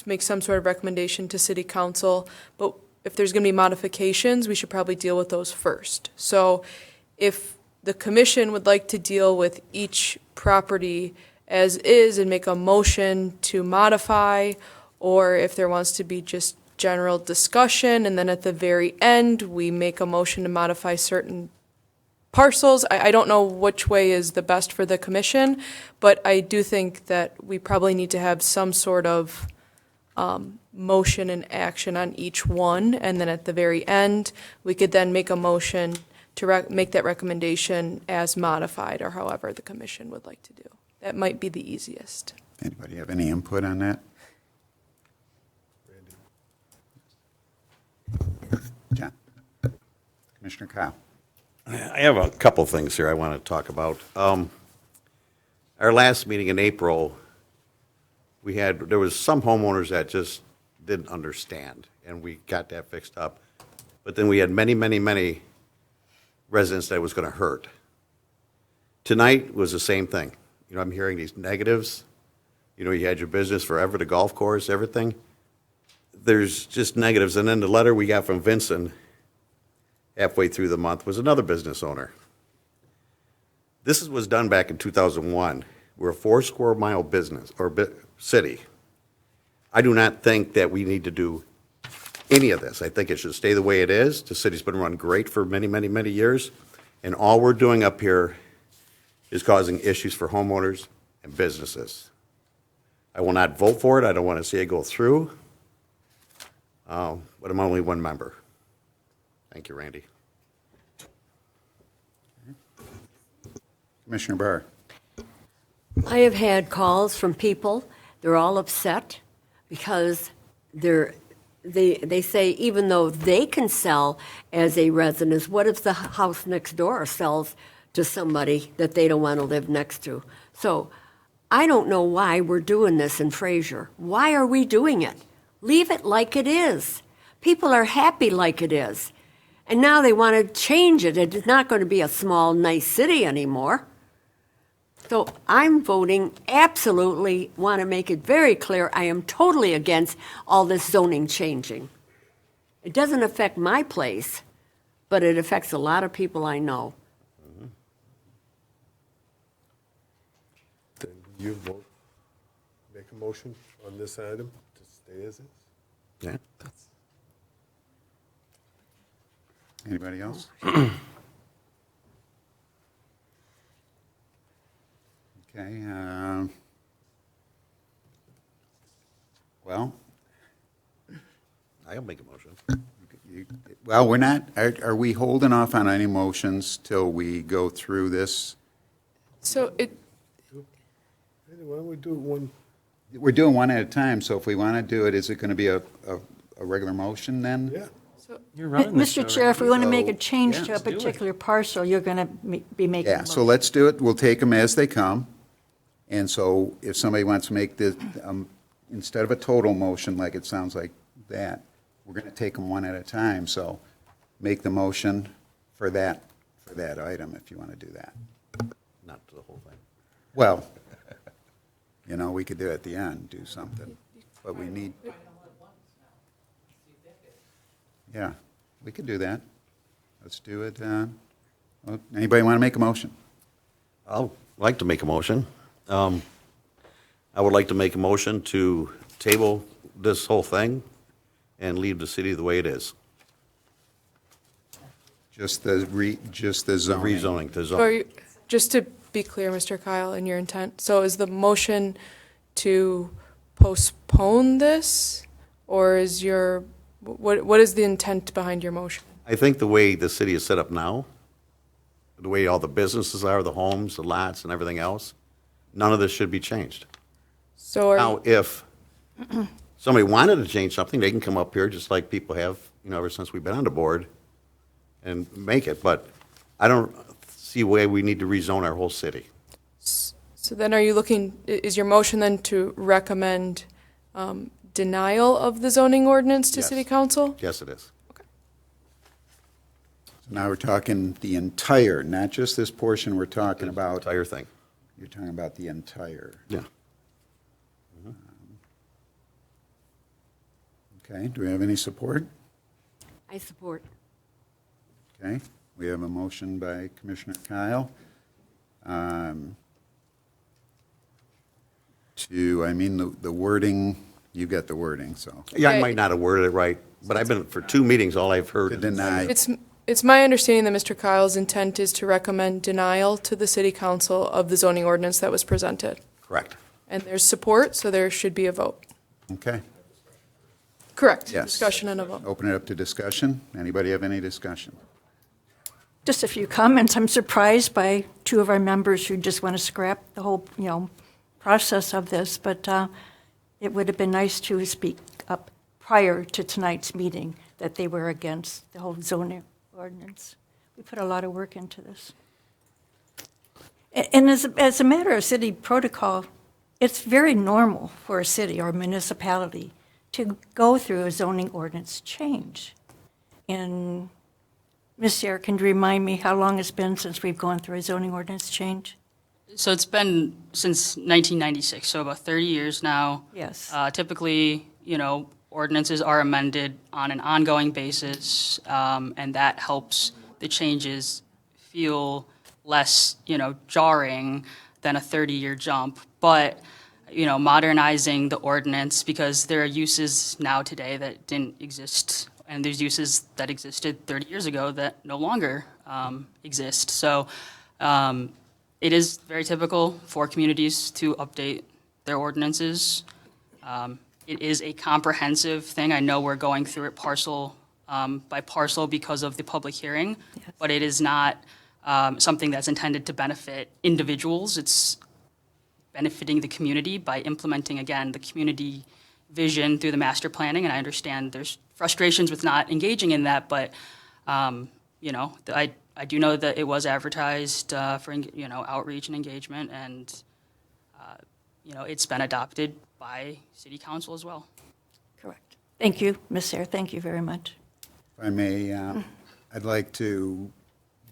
make some sort of recommendation to City Council. But if there's going to be modifications, we should probably deal with those first. So if the commission would like to deal with each property as is and make a motion to modify, or if there wants to be just general discussion, and then at the very end, we make a motion to modify certain parcels. I don't know which way is the best for the commission, but I do think that we probably need to have some sort of motion and action on each one, and then at the very end, we could then make a motion to make that recommendation as modified, or however the commission would like to do. That might be the easiest. Anybody have any input on that? John? Commissioner Kyle? I have a couple things here I want to talk about. Our last meeting in April, there was some homeowners that just didn't understand, and we got that fixed up. But then we had many residents that it was going to hurt. Tonight was the same thing. I'm hearing these negatives. You had your business forever, the golf course, everything. There's just negatives. And then the letter we got from Vincent halfway through the month was another business owner. This was done back in 2001. We're a 4 square mile business or city. I do not think that we need to do any of this. I think it should stay the way it is. The city's been run great for many years. And all we're doing up here is causing issues for homeowners and businesses. I will not vote for it. I don't want to see it go through. But I'm only one member. Thank you, Randy. Commissioner Barr? I have had calls from people, they're all upset because they say even though they can sell as a residence, what if the house next door sells to somebody that they don't want to live next to? So I don't know why we're doing this in Fraser. Why are we doing it? Leave it like it is. People are happy like it is. And now they want to change it. It's not going to be a small, nice city anymore. So I'm voting absolutely, want to make it very clear, I am totally against all this zoning changing. It doesn't affect my place, but it affects a lot of people I know. Then you vote, make a motion on this item to stay as is? Yeah. Anybody else? Okay. Well, I'll make a motion. well, we're not, are we holding off on any motions till we go through this? So Why don't we do one? We're doing one at a time, so if we want to do it, is it going to be a regular motion then? Yeah. You're running this show, Mr. Chair, if we want to make a So, change yeah, to a let's do it. particular parcel, you're going to be making a Yeah, motion. so let's do it. We'll take them as they come. And so if somebody wants to make the instead of a total motion like it sounds like that, we're going to take them one at a time. So make the motion for that item if you want to do that. Not the whole thing. Well, we could do it at the end, do something, but we need. Yeah, we could do that. Let's do it. Anybody want to make a motion? I'd like to make a motion. I would like to make a motion to table this whole thing and leave the city the way it is. Just the zoning. Rezoning, the So zone. are you, just to be clear, Mr. Kyle, in your intent, so is the motion to postpone this, or is what is the intent behind your motion? I think the way the city is set up now, the way all the businesses are, the homes, the lots, and everything else, none of this should be changed. So are Now, if somebody wanted to change something, they can come up here, just like people have, ever since we've been on the board, and make it. But I don't see a way we need to rezone our whole city. So then is your motion then to recommend denial of the zoning ordinance to Yes. City Council? Yes, it is. So now we're talking the entire, not just this portion we're talking about. Entire thing. You're talking about the entire. Yeah. Okay, do we have any support? I support. Okay, we have a motion by Commissioner Kyle. The wording, you got the wording, so. Yeah, I might not have worded it right, but I've been, for 2 meetings, all I've heard. To deny. It's my understanding that Mr. Kyle's intent is to recommend denial to the City Council of the zoning ordinance that was presented. Correct. And there's support, so there should be a vote. Okay, Correct. yes. Discussion and a vote. Open it up to discussion. Anybody have any discussion? Just a few comments. I'm surprised by two of our members who just want to scrap the whole, process of this, but it would have been nice to speak up prior to tonight's meeting that they were against the whole zoning ordinance. We put a lot of work into this. And as a matter of city protocol, it's very normal for a city or municipality to go through a zoning ordinance change. And Ms. Sarah, can you remind me how long it's been since we've gone through a zoning ordinance change? So it's been since 1996, so about 30 years now. Yes. Typically, ordinances are amended on an ongoing basis, and that helps the changes feel less, jarring than a 30-year jump. But, modernizing the ordinance, because there are uses now today that didn't exist, and there's uses that existed 30 years ago that no longer exist. So it is very typical for communities to update their ordinances. It is a comprehensive thing. I know we're going through it parcel by parcel because of the public hearing, but it is not something that's intended to benefit individuals. It's benefiting the community by implementing, again, the community vision through the master planning. And I understand there's frustrations with not engaging in that, but I do know that it was advertised for outreach and engagement, and it's been adopted by City Council as well. Correct. Thank you, Ms. Sarah. Thank you very much. If I may, I'd like to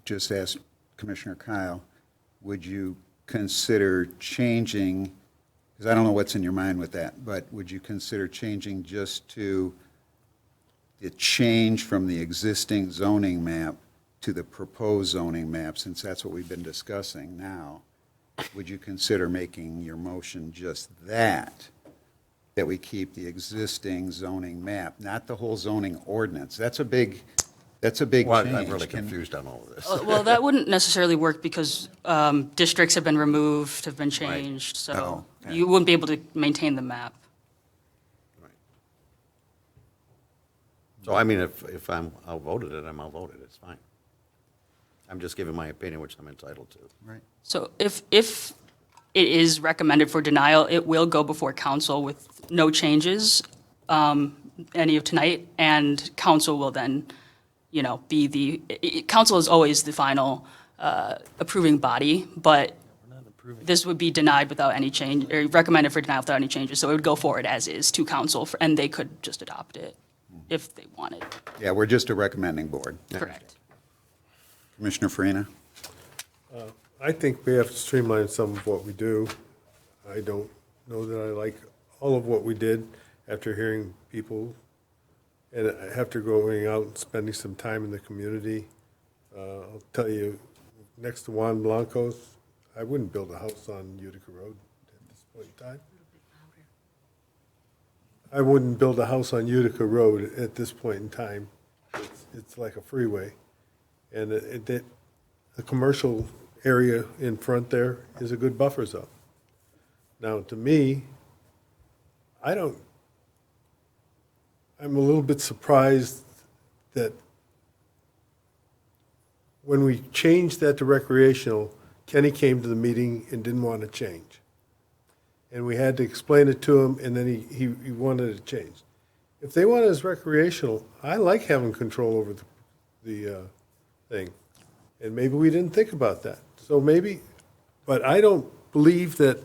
just ask Commissioner Kyle, would you consider changing, because I don't know what's in your mind with that, but would you consider changing just to the change from the existing zoning map to the proposed zoning map, since that's what we've been discussing now? Would you consider making your motion just that we keep the existing zoning map, not the whole zoning ordinance? That's a big change. I'm really confused on all of this. Well, that wouldn't necessarily work because districts have been removed, have been changed, so Oh, okay. you wouldn't be able to maintain the map. So, if I'm outvoted it, I'm outvoted, it's fine. I'm just giving my opinion, which I'm entitled to. Right. So if it is recommended for denial, it will go before council with no changes, any of tonight, and council will then, council is always the final approving body, but this would be denied without any change, or recommended for denial without any changes, so it would go forward as is to council, and they could just adopt it if they wanted. Yeah, we're just a recommending board. Correct. Commissioner Farina? I think we have to streamline some of what we do. I don't know that I like all of what we did after hearing people and after going out and spending some time in the community. I'll tell you, next to Juan Blanco's, I wouldn't build a house on Utica Road at this point in time. I wouldn't build a house on Utica Road at this point in time. It's like a freeway. And the commercial area in front there is a good buffer zone. Now, to me, I'm a little bit surprised that when we changed that to recreational, Kenny came to the meeting and didn't want to change. And we had to explain it to him, and then he wanted it changed. If they want it as recreational, I like having control over the thing. And maybe we didn't think about that. So maybe, but I don't believe that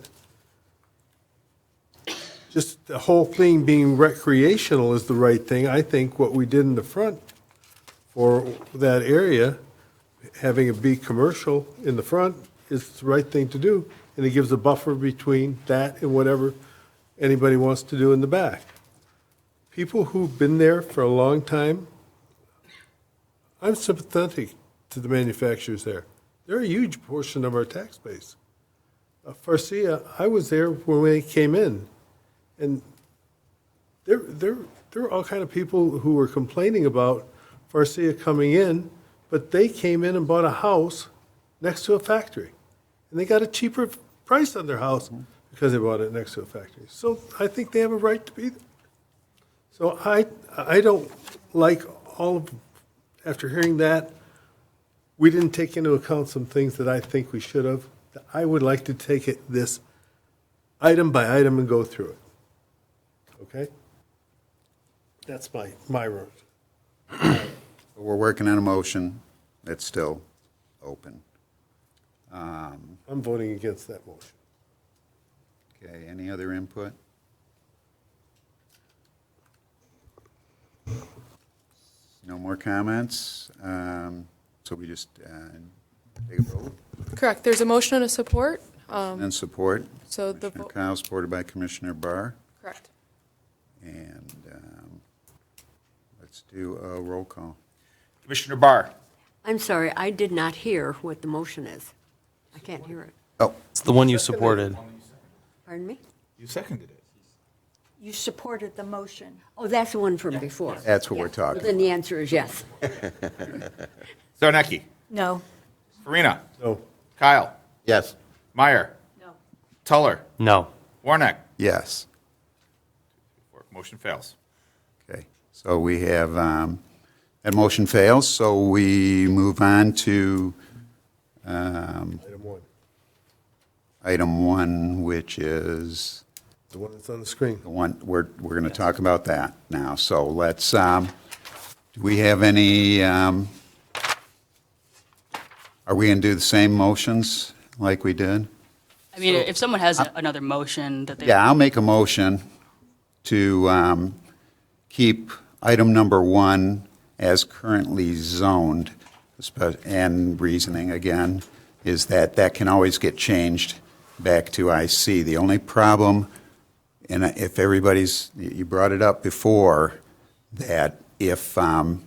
just the whole thing being recreational is the right thing. I think what we did in the front for that area, having it be commercial in the front, is the right thing to do. And it gives a buffer between that and whatever anybody wants to do in the back. People who've been there for a long time, I'm sympathetic to the manufacturers there. They're a huge portion of our tax base. Farcia, I was there when they came in, and there were all kind of people who were complaining about Farcia coming in, but they came in and bought a house next to a factory, and they got a cheaper price on their house because they bought it next to a factory. So I think they have a right to be there. So I don't like all of, after hearing that, we didn't take into account some things that I think we should have. I would like to take it this item by item and go through it. Okay? That's my road. We're working on a motion that's still open. I'm voting against that motion. Okay, any other input? No more comments? So we just take a vote? Correct. There's a motion and a support. And support? So the Commissioner vote. Kyle, supported by Commissioner Barr. Correct. And let's do a roll call. Commissioner Barr. I'm sorry, I did not hear what the motion is. I can't hear it. Oh. It's the one you supported. Pardon me? You seconded it. You supported the motion. Oh, that's the one from before. That's what we're Well, talking then the answer is yes. Zarnecki. No. Farina. No. Kyle. Yes. Meyer. No. Tuller. No. Warnock. Yes. Motion fails. Okay, so we have, that motion fails, so we move on to Item one, item one, which is the one that's on the screen. the one, we're going to talk about that now. So let's, do we have any, are we going to do the same motions like we did? I mean, if someone has another motion that they. Yeah, I'll make a motion to keep item number one as currently zoned, and reasoning, again, is that that can always get changed back to IC. The only problem, and if everybody's, you brought it up before, that if an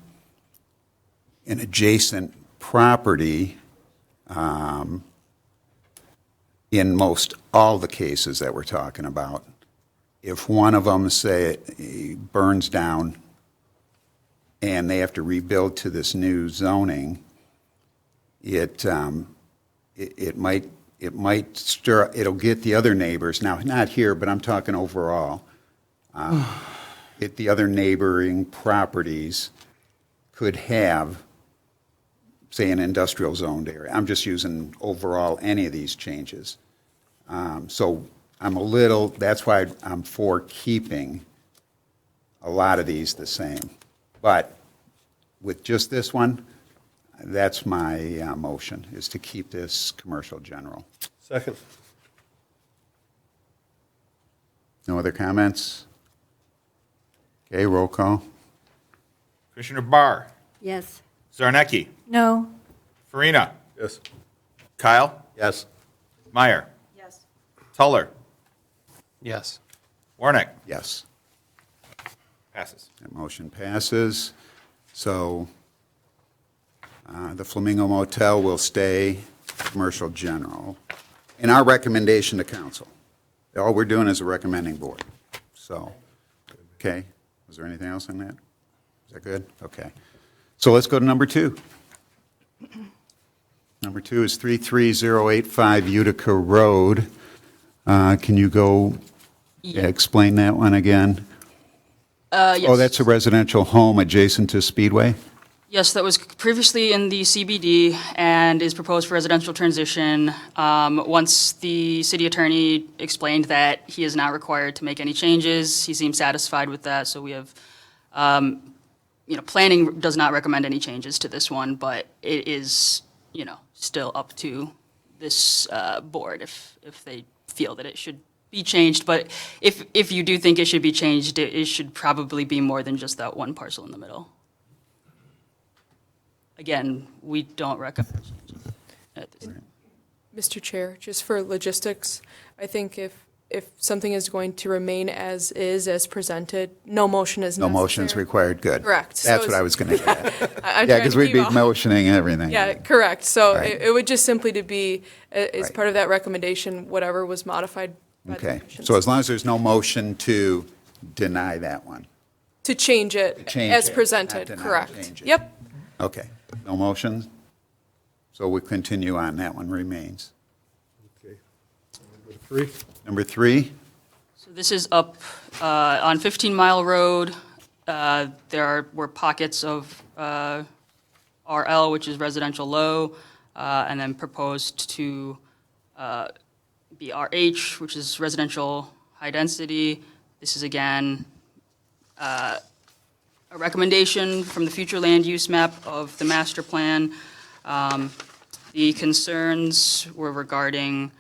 adjacent property, in most all the cases that we're talking about, if one of them, say, burns down and they have to rebuild to this new zoning, it might stir, it'll get the other neighbors, now, not here, but I'm talking overall, the other neighboring properties could have, say, an industrial zoned area. I'm just using overall any of these changes. So I'm a little, that's why I'm for keeping a lot of these the same. But with just this one, that's my motion, is to keep this commercial general. Second. No other comments? Okay, roll call. Commissioner Barr, Yes. Zarnecki, No. Farina, Yes. Kyle, Yes. Meyer, Yes. Tuller, Yes. Warnick. Yes. Passes. That motion passes. So the Flamingo Motel will stay commercial general. And our recommendation to council. All we're doing is a recommending board. So, okay. Was there anything else on that? Is that good? Okay. So let's go to number 2. Number 2 is 33085 Utica Road. Can you go explain that one again? Yes. Oh, that's a residential home adjacent to Speedway? Yes, that was previously in the CBD and is proposed for residential transition. Once the city attorney explained that he is not required to make any changes, he seemed satisfied with that. So we have, planning does not recommend any changes to this one, but it is, still up to this board if they feel that it should be changed. But if you do think it should be changed, it should probably be more than just that one parcel in the middle. Again, we don't recommend changes at this time. Mr. Chair, just for logistics, I think if something is going to remain as is, as presented, no motion is No necessary. motion's required, good. Correct. So That's what it's- I was going to get at. I'm Yeah, trying because to we'd keep be off. motioning everything. Yeah, correct. So Right. it would just simply to be, as Right. part of that recommendation, whatever was modified by the Okay, commission. so as long as there's no motion to deny that one. To change it change as it, presented, not deny, correct. change it. Yep. Okay, no motion? So we continue on, that one remains. Okay. Number 3. Number 3, So this is up on 15 Mile Road. There were pockets of RL, which is residential low, and then proposed to be RH, which is residential high density. This is again a recommendation from the future land use map of the master plan. The concerns were regarding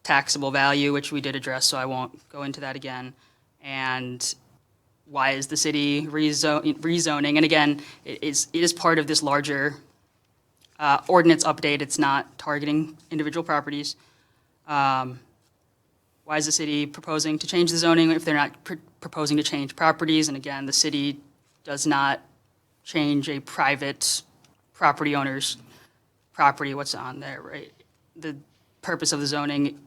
taxable value, which we did address, so I won't go into that again. And why is the city rezoning? And again, it is part of this larger ordinance update. It's not targeting individual properties. Why is the city proposing to change the zoning if they're not proposing to change properties? And again, the city does not change a private property owner's property, what's on there, right? The purpose of the zoning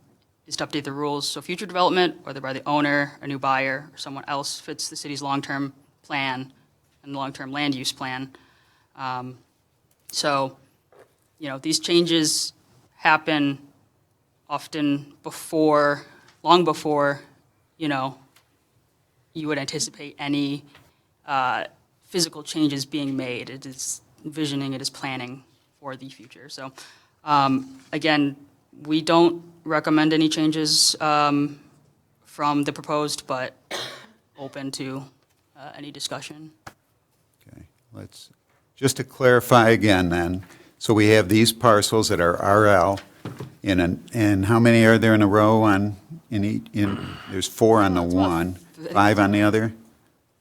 is to update the rules, so future development, whether by the owner, a new buyer, or someone else, fits the city's long-term plan and long-term land use plan. So, these changes happen often long before, you would anticipate any physical changes being made. It is envisioning, it is planning for the future. So, again, we don't recommend any changes from the proposed, but open to any discussion. okay, just to clarify again then, so we have these parcels that are RL, and how many are there in a row there's 4 on the one, 5 on the other,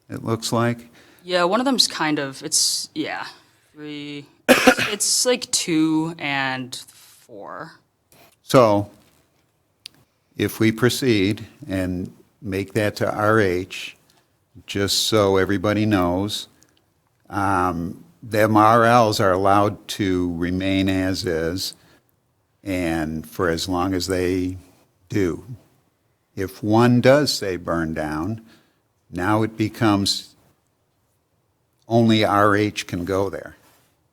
it looks like? Yeah, one of them's it's 3, it's like 2 and 4. So, if we proceed and make that to RH, just so everybody knows, them RLs are allowed to remain as is, and for as long as they do. If one does say burn down, now it becomes only RH can go there.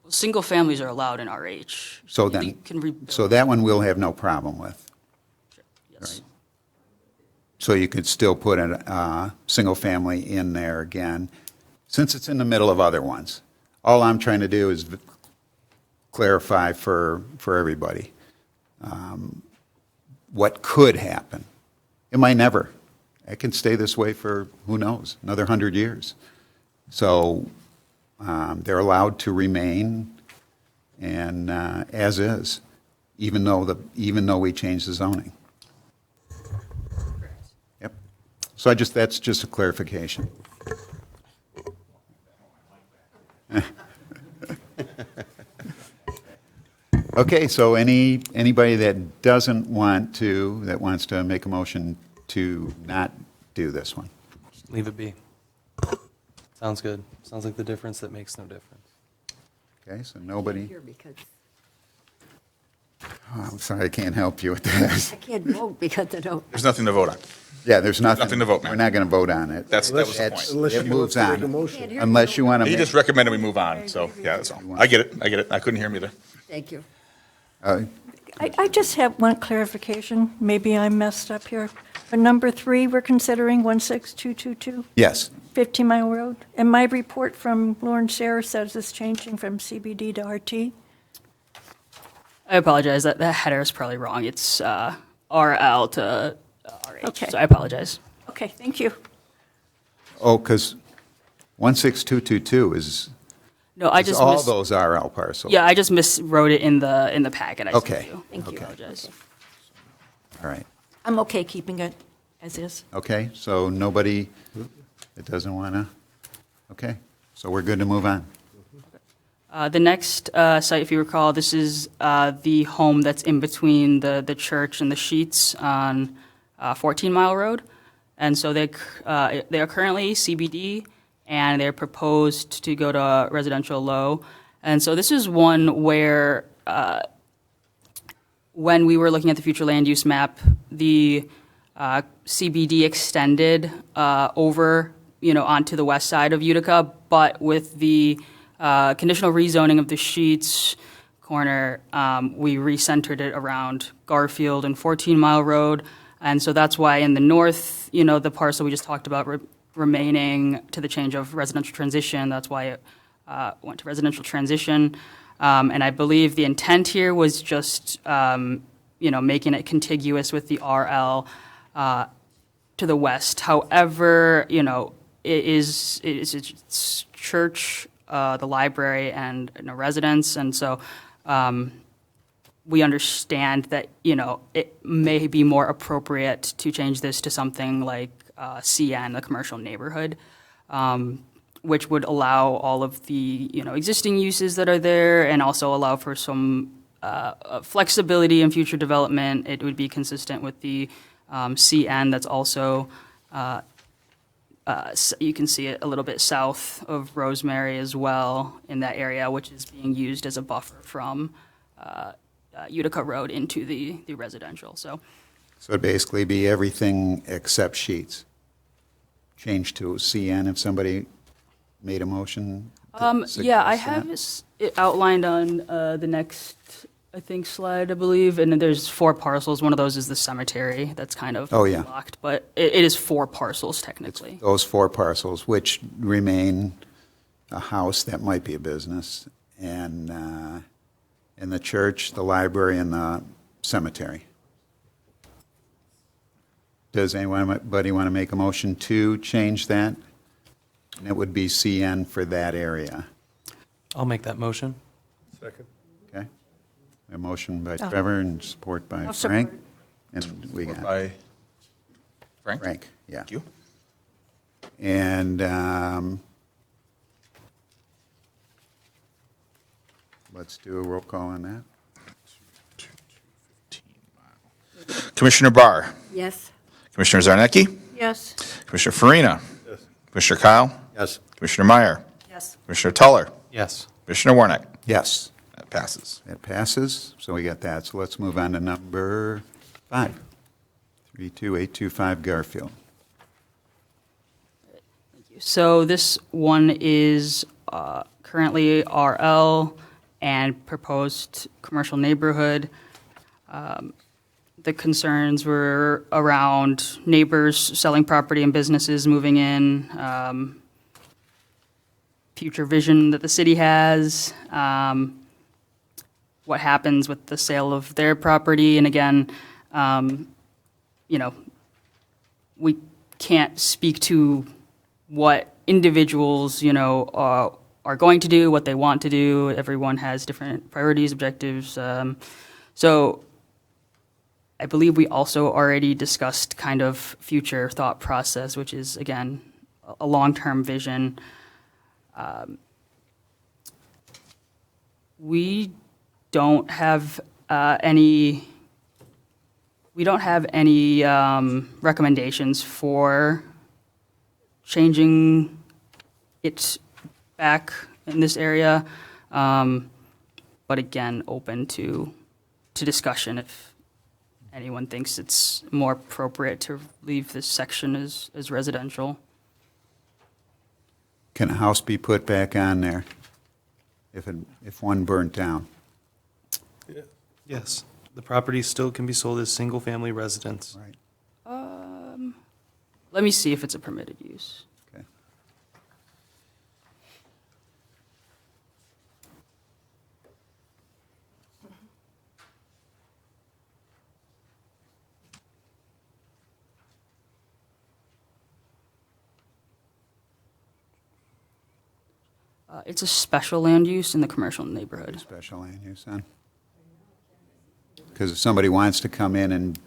Well, single families are allowed in RH. So You then, can rebuild. so that one we'll have no problem with. Yes. So you could still put a single family in there again, since it's in the middle of other ones. All I'm trying to do is clarify for everybody what could happen. It might never. It can stay this way for, who knows, another 100 years. So they're allowed to remain and as is, even though we change the zoning. So that's just a clarification. Okay, so anybody that wants to make a motion to not do this one? Leave it be. Sounds good. Sounds like the difference that makes no difference. Okay, so nobody, Here because oh, I'm sorry, I can't help you with this. I can't vote because I don't. There's nothing to vote on. Yeah, there's nothing. Nothing to vote, ma'am. We're not going to vote on it. That was the That's- point. Unless It you moves want to make a on. motion. Unless you want to He make, just recommended we move on, so, yeah, that's all. I get it. I couldn't hear him either. Thank you. I just have one clarification. Maybe I messed up here. For number 3, we're considering 16222, yes. 15 Mile Road. And my report from Lauren Sarah says it's changing from CBD to RT. I apologize, that header is probably wrong. It's RL to RH, Okay. so I apologize. Okay, thank you. Oh, because 16222 is, No, I is just all those RL parcels. Yeah, I just miswrote it in the packet I sent Okay. you. Thank you. I apologize. All right. I'm okay keeping it as is. Okay, so nobody that doesn't want to, okay, so we're good to move on. The next site, if you recall, this is the home that's in between the church and the Sheets on 14 Mile Road. And so they are currently CBD, and they're proposed to go to residential low. And so this is one where, when we were looking at the future land use map, the CBD extended over, onto the west side of Utica, but with the conditional rezoning of the Sheets corner, we recentered it around Garfield and 14 Mile Road. And so that's why in the north, the parcel we just talked about remaining to the change of residential transition, that's why it went to residential transition. And I believe the intent here was just, making it contiguous with the RL to the west. However, it's church, the library, and residence, and so we understand that it may be more appropriate to change this to something like CN, the commercial neighborhood, which would allow all of the existing uses that are there, and also allow for some flexibility in future development. It would be consistent with the CN that's also. You can see it a little bit south of Rosemary as well in that area, which is being used as a buffer from Utica Road into the residential. So it'd basically be everything except Sheets. Change to CN if somebody made a motion. Yeah, I have it outlined on the next, I think, slide, I believe. And then there's 4 parcels. One of those is the cemetery that's kind of blocked. But it is 4 parcels, technically. Those 4 parcels, which remain a house that might be a business, and the church, the library, and the cemetery. Does anybody want to make a motion to change that? And it would be CN for that area. I'll make that motion. Second. Okay? A motion by Trevor and support by I'll Frank. support. And we got By Frank? Frank, yeah. Thank you. And let's do a roll call on that. Commissioner Barr, Yes. Commissioner Zarnecki, Yes. Commissioner Farina, Yes. Commissioner Kyle, Yes. Commissioner Meyer, Yes. Commissioner Tuller, Yes. Commissioner Warnick. Yes, That passes. that passes, so we got that. So let's move on to number 5. 32825 Garfield. So this one is currently RL and proposed commercial neighborhood. The concerns were around neighbors selling property and businesses moving in, future vision that the city has, what happens with the sale of their property. And again, we can't speak to what individuals, are going to do, what they want to do. Everyone has different priorities, objectives. So I believe we also already discussed kind of future thought process, which is, again, a long-term vision. We don't have any recommendations for changing it back in this area, but again, open to discussion if anyone thinks it's more appropriate to leave this section as residential. Can a house be put back on there if one burnt down? Yes, the property still can be sold as single-family residence. Right. Let me see if it's a permitted use. Okay. It's a special land use in the commercial neighborhood. Special land use then? Because if somebody wants to come in and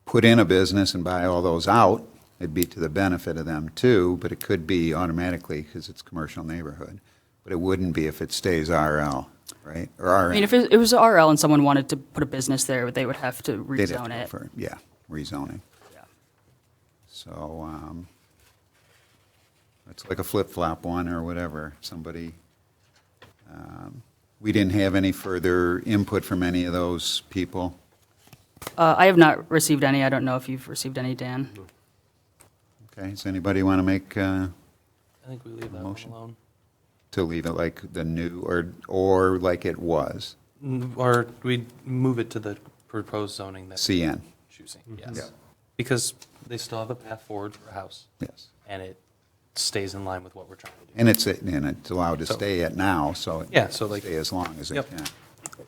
put in a business and buy all those out, it'd be to the benefit of them too, but it could be automatically because it's commercial neighborhood. But it wouldn't be if it stays RL, right? Or RN. I mean, if it was RL and someone wanted to put a business there, they would have to They'd have rezone to it. go for- Yeah, rezoning. Yeah. So, it's like a flip-flop one or whatever. Somebody, we didn't have any further input from any of those people. I have not received any. I don't know if you've received any, Dan. Okay, does anybody want to make I think we leave that one motion? alone. To leave it like the new, or like it was, Or we move it to the proposed zoning that we're CN? choosing, Yeah. yes. Because they still have a path forward for a house. Yes. And it stays in line with what we're trying to do. And it's allowed to So- stay at now, so it Yeah, so like- stay as long as it Yep. can.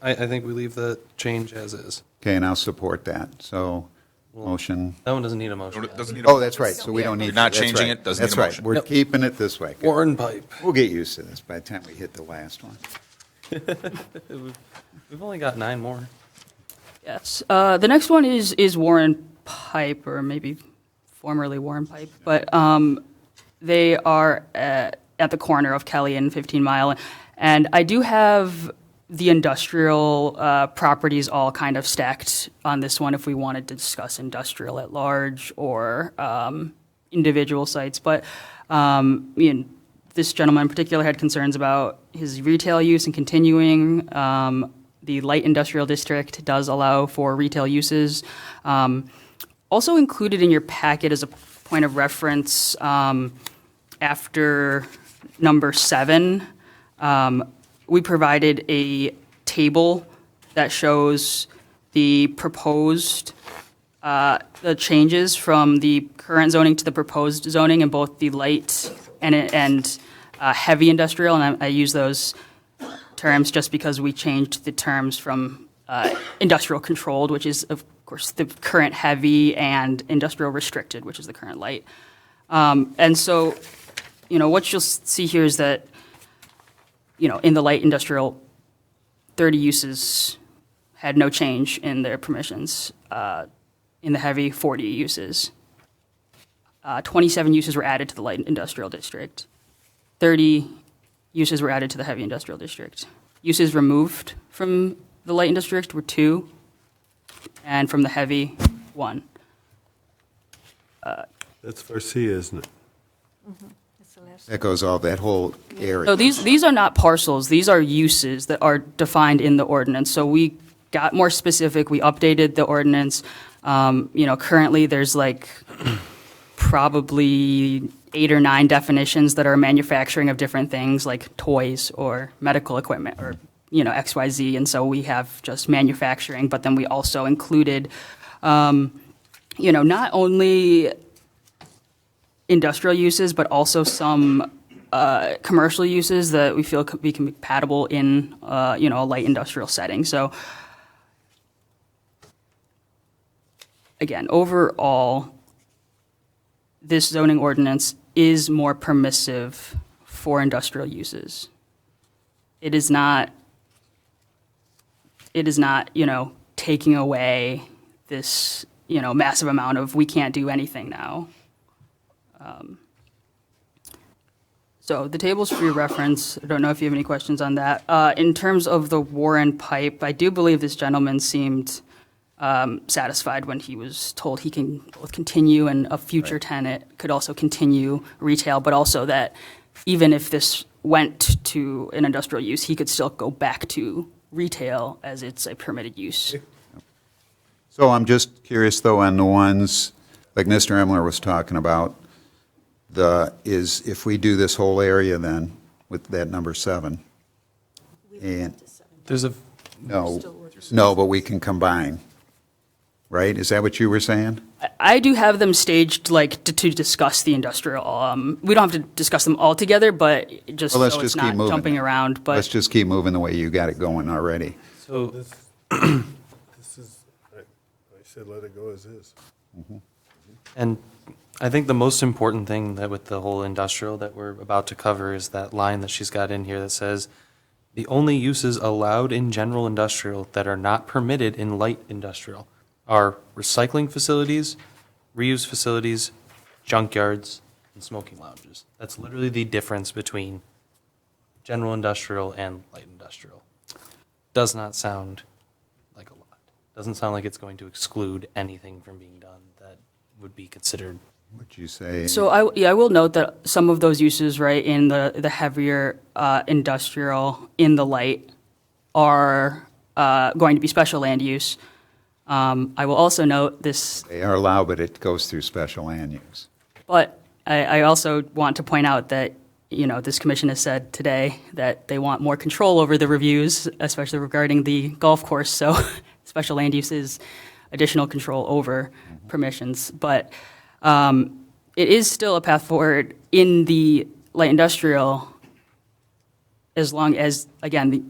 I think we leave the change as is. Okay, and I'll support that, so, motion. That one doesn't need a motion. Doesn't need a Oh, that's right, so we don't need. You're not that's changing right. it, doesn't need a That's right, motion. we're Yep. keeping it this way. Good. Warren pipe. We'll get used to this by the time we hit the last one. We've only got 9 more. Yes. The next one is Warren Pipe, or maybe formerly Warren Pipe, but they are at the corner of Kelly and 15 Mile. And I do have the industrial properties all kind of stacked on this one if we wanted to discuss industrial at large or individual sites. But this gentleman in particular had concerns about his retail use and continuing. The light industrial district does allow for retail uses. Also included in your packet as a point of reference, after number 7, we provided a table that shows the proposed, the changes from the current zoning to the proposed zoning in both the light and heavy industrial, and I use those terms just because we changed the terms from industrial controlled, which is, of course, the current heavy, and industrial restricted, which is the current light. And so, what you'll see here is that, in the light industrial, 30 uses had no change in their permissions. In the heavy, 40 uses. 27 uses were added to the light industrial district. 30 uses were added to the heavy industrial district. Uses removed from the light industrial district were 2, and from the heavy, 1. That's for C, isn't it? That goes all, that whole area. So these are not parcels, these are uses that are defined in the ordinance. So we got more specific, we updated the ordinance. Currently there's like probably 8 or 9 definitions that are manufacturing of different things like toys or medical equipment or, XYZ. And so we have just manufacturing, but then we also included, not only industrial uses, but also some commercial uses that we feel could be compatible in, a light industrial setting. So, again, overall, this zoning ordinance is more permissive for industrial uses. It is not, taking away this, massive amount of, we can't do anything now. So the table's for your reference. I don't know if you have any questions on that. In terms of the Warren pipe, I do believe this gentleman seemed satisfied when he was told he can both continue and a future tenant could also continue retail, but also that even if this went to an industrial use, he could still go back to retail as it's a permitted use. So I'm just curious, though, on the ones, like Mr. Emler was talking about, if we do this whole area then, with that number 7, and, There's a, no, but we can combine, right? Is that what you were saying? I do have them staged to discuss the industrial. We don't have to discuss them all together, but just Well, let's so just it's keep not moving. jumping around. But Let's just keep moving the way you got it going already. so This is, I said let it go as is. And I think the most important thing that with the whole industrial that we're about to cover is that line that she's got in here that says, the only uses allowed in general industrial that are not permitted in light industrial are recycling facilities, reuse facilities, junkyards, and smoking lounges. That's literally the difference between general industrial and light industrial. Does not sound like a lot. Doesn't sound like it's going to exclude anything from being done that would be considered. Would you say? So I will note that some of those uses, right, in the heavier industrial in the light are going to be special land use. I will also note this. They are allowed, but it goes through special land use. But I also want to point out that, this commission has said today that they want more control over the reviews, especially regarding the golf course. So special land use is additional control over permissions. But it is still a path forward in the light industrial as long as, again,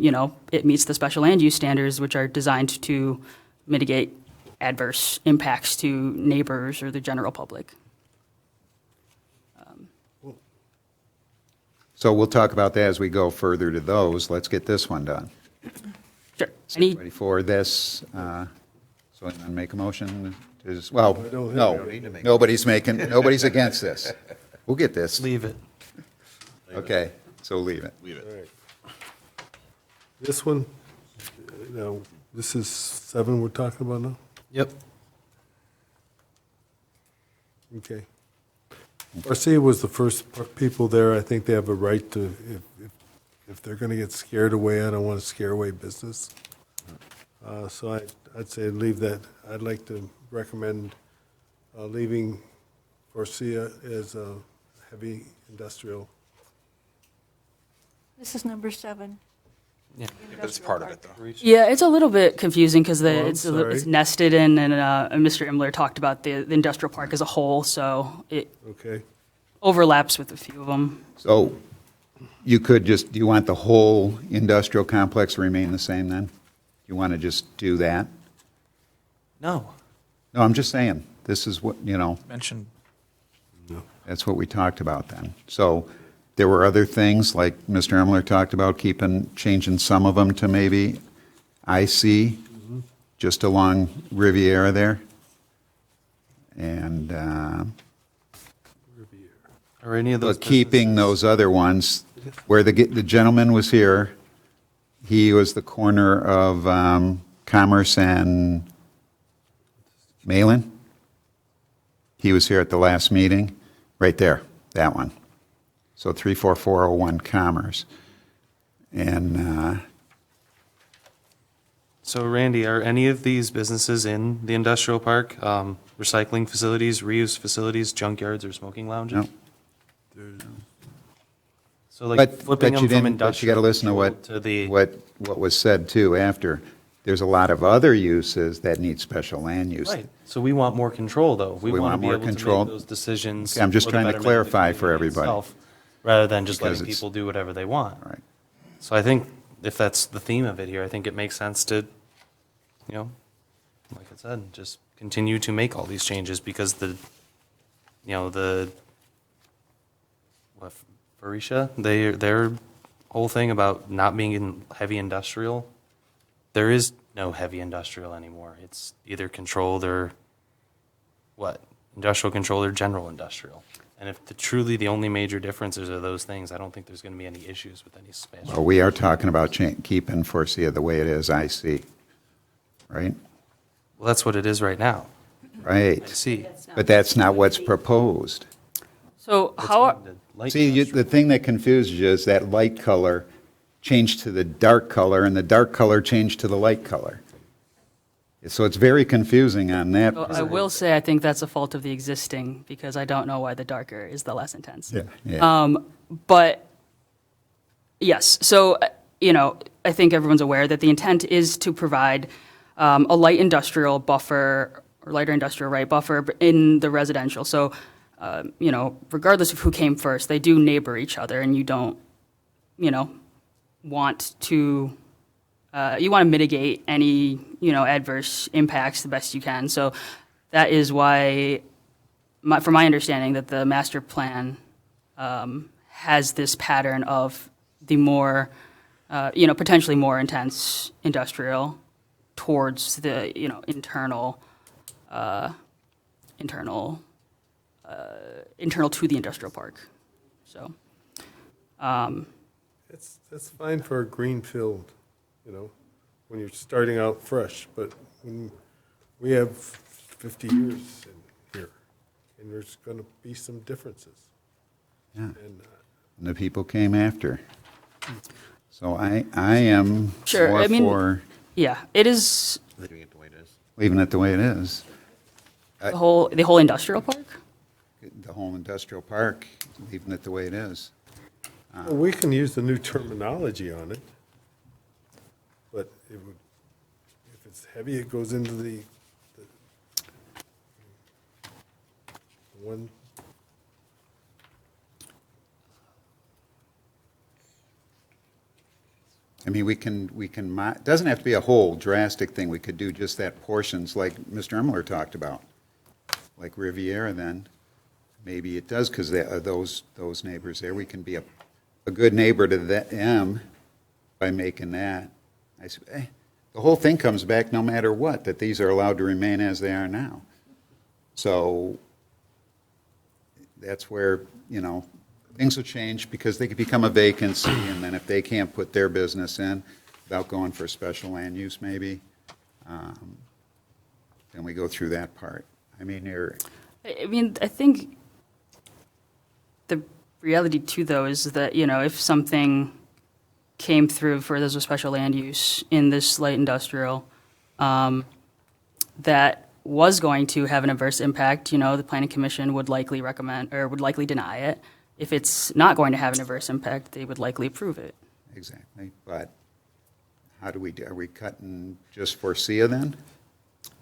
it meets the special land use standards, which are designed to mitigate adverse impacts to neighbors or the general public. So we'll talk about that as we go further to those. Let's get this one done. Sure. Ready for this? So I make a motion? Well, no, nobody's against this. We'll get this. Leave it. Okay, so leave it. Leave it. All right. This one, now, this is 7 we're talking about now? Yep. Okay. Garcia was the first people there. I think they have a right to, if they're going to get scared away, I don't want to scare away business. So I'd say leave that. I'd like to recommend leaving Garcia as a heavy industrial. This is number 7. Yeah. But it's part of it, though. Yeah, it's a little bit confusing because I'm it's sorry. nested in, and Mr. Imler talked about the industrial park as a whole, so it Okay. overlaps with a few of them. So you could just, do you want the whole industrial complex to remain the same then? You want to just do that? No. No, I'm just saying, this is what, Mentioned. that's what we talked about then. So there were other things, like Mr. Emler talked about, changing some of them to maybe IC, just along Riviera there. And Or any of those. but keeping those other ones, where the gentleman was here, he was the corner of Commerce and Malin. He was here at the last meeting, right there, that one. So 34401 Commerce. And So Randy, are any of these businesses in the industrial park, recycling facilities, reuse facilities, junkyards, or smoking lounges? no. So like But flipping you them from didn't, but you industrial got to listen to what was said too after. There's a lot of other uses that need special land use. Right. So we want more control, though. We We want to want be more able control. to make those decisions. Okay, I'm just for the trying to betterment of the clarify for community everybody. itself, rather than just Because letting it's- people do whatever they want. Right. So I think if that's the theme of it here, I think it makes sense to, like I said, just continue to make all these changes because Farisha, their whole thing about not being in heavy industrial, there is no heavy industrial anymore. It's either controlled or what? Industrial controlled or general industrial. And if truly the only major differences are those things, I don't think there's going to be any issues with any expansion. Well, we are talking about keeping Forcia the way it is, I see, right? Well, that's what it is right now. Right. I see. But that's not what's proposed. So how are, See, the thing that confuses you is that light color changed to the dark color, and the dark color changed to the light color. So it's very confusing on that. so I will say I think that's a fault of the existing because I don't know why the darker is the less intense. Yeah. But yes, so I think everyone's aware that the intent is to provide a light industrial buffer or lighter industrial buffer in the residential. So regardless of who came first, they do neighbor each other, and you don't want to. You want to mitigate any, adverse impacts the best you can. So that is why, from my understanding, that the master plan has this pattern of the more, potentially more intense industrial towards the, internal to the industrial park. So. That's fine for a green field, when you're starting out fresh, but when we have 50 years in here, and there's going to be some differences. Yeah. And And the people came after. So I am Sure, more I mean, for yeah, it is Leaving it the way it is. leaving it the way it is. the whole industrial park. The whole industrial park, leaving it the way it is. well, we can use the new terminology on it, but it would, if it's heavy, it goes into the one. I mean, we can, it doesn't have to be a whole drastic thing. We could do just that portions like Mr. Emler talked about, like Riviera then. Maybe it does because those neighbors there. We can be a good neighbor to them by making that. The whole thing comes back no matter what, that these are allowed to remain as they are now. So that's where, things will change because they could become a vacancy, and then if they can't put their business in without going for special land use maybe, then we go through that part. I mean, I think the reality too, though, is that, if something came through for there's a special land use in this light industrial that was going to have an adverse impact, the planning commission would likely recommend or would likely deny it. If it's not going to have an adverse impact, they would likely approve it. exactly. But how do we do? Are we cutting just Forcia then?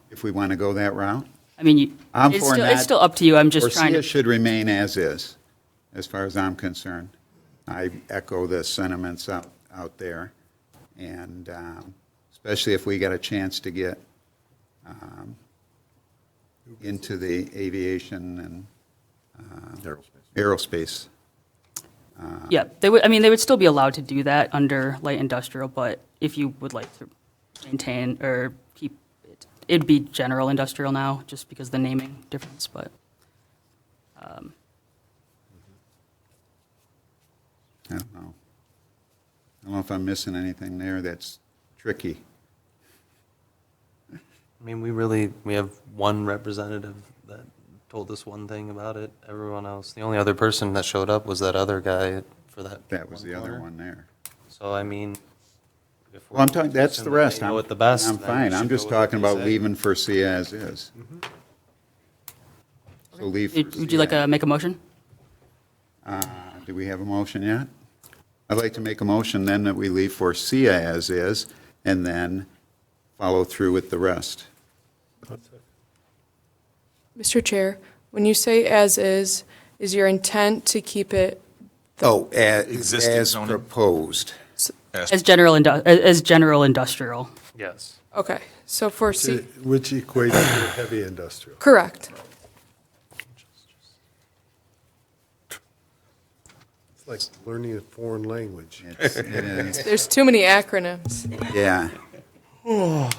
If we want to go that route? I mean, it's still up to you. I'm just trying to. Forcia should remain as is, as far as I'm concerned. I echo the sentiments out there, and especially if we get a chance to get into the aviation and aerospace. Yeah, they would still be allowed to do that under light industrial, but if you would like to maintain or keep it, it'd be general industrial now, just because of the naming difference, but. I don't know. I don't know if I'm missing anything there that's tricky. I mean, we have one representative that told us one thing about it. Everyone else, the only other person that showed up was that other guy for that. That was the other corner. one there. So, I mean, if Well, I'm talking, that's the rest. Know it the best. I'm then fine. we I'm should just go with talking what about they say. leaving Forcia as is. So leave Would you like to make a motion? Do we have a motion yet? I'd like to make a motion then that we leave Forcia as is, and then follow through with the rest. Mr. Chair, when you say as is your intent to keep it? Oh, Existing as zoning. proposed. As general industrial. Yes. Okay, so for C, Which equates to heavy industrial. correct. It's like learning a foreign language. It is. There's too many acronyms. Yeah. I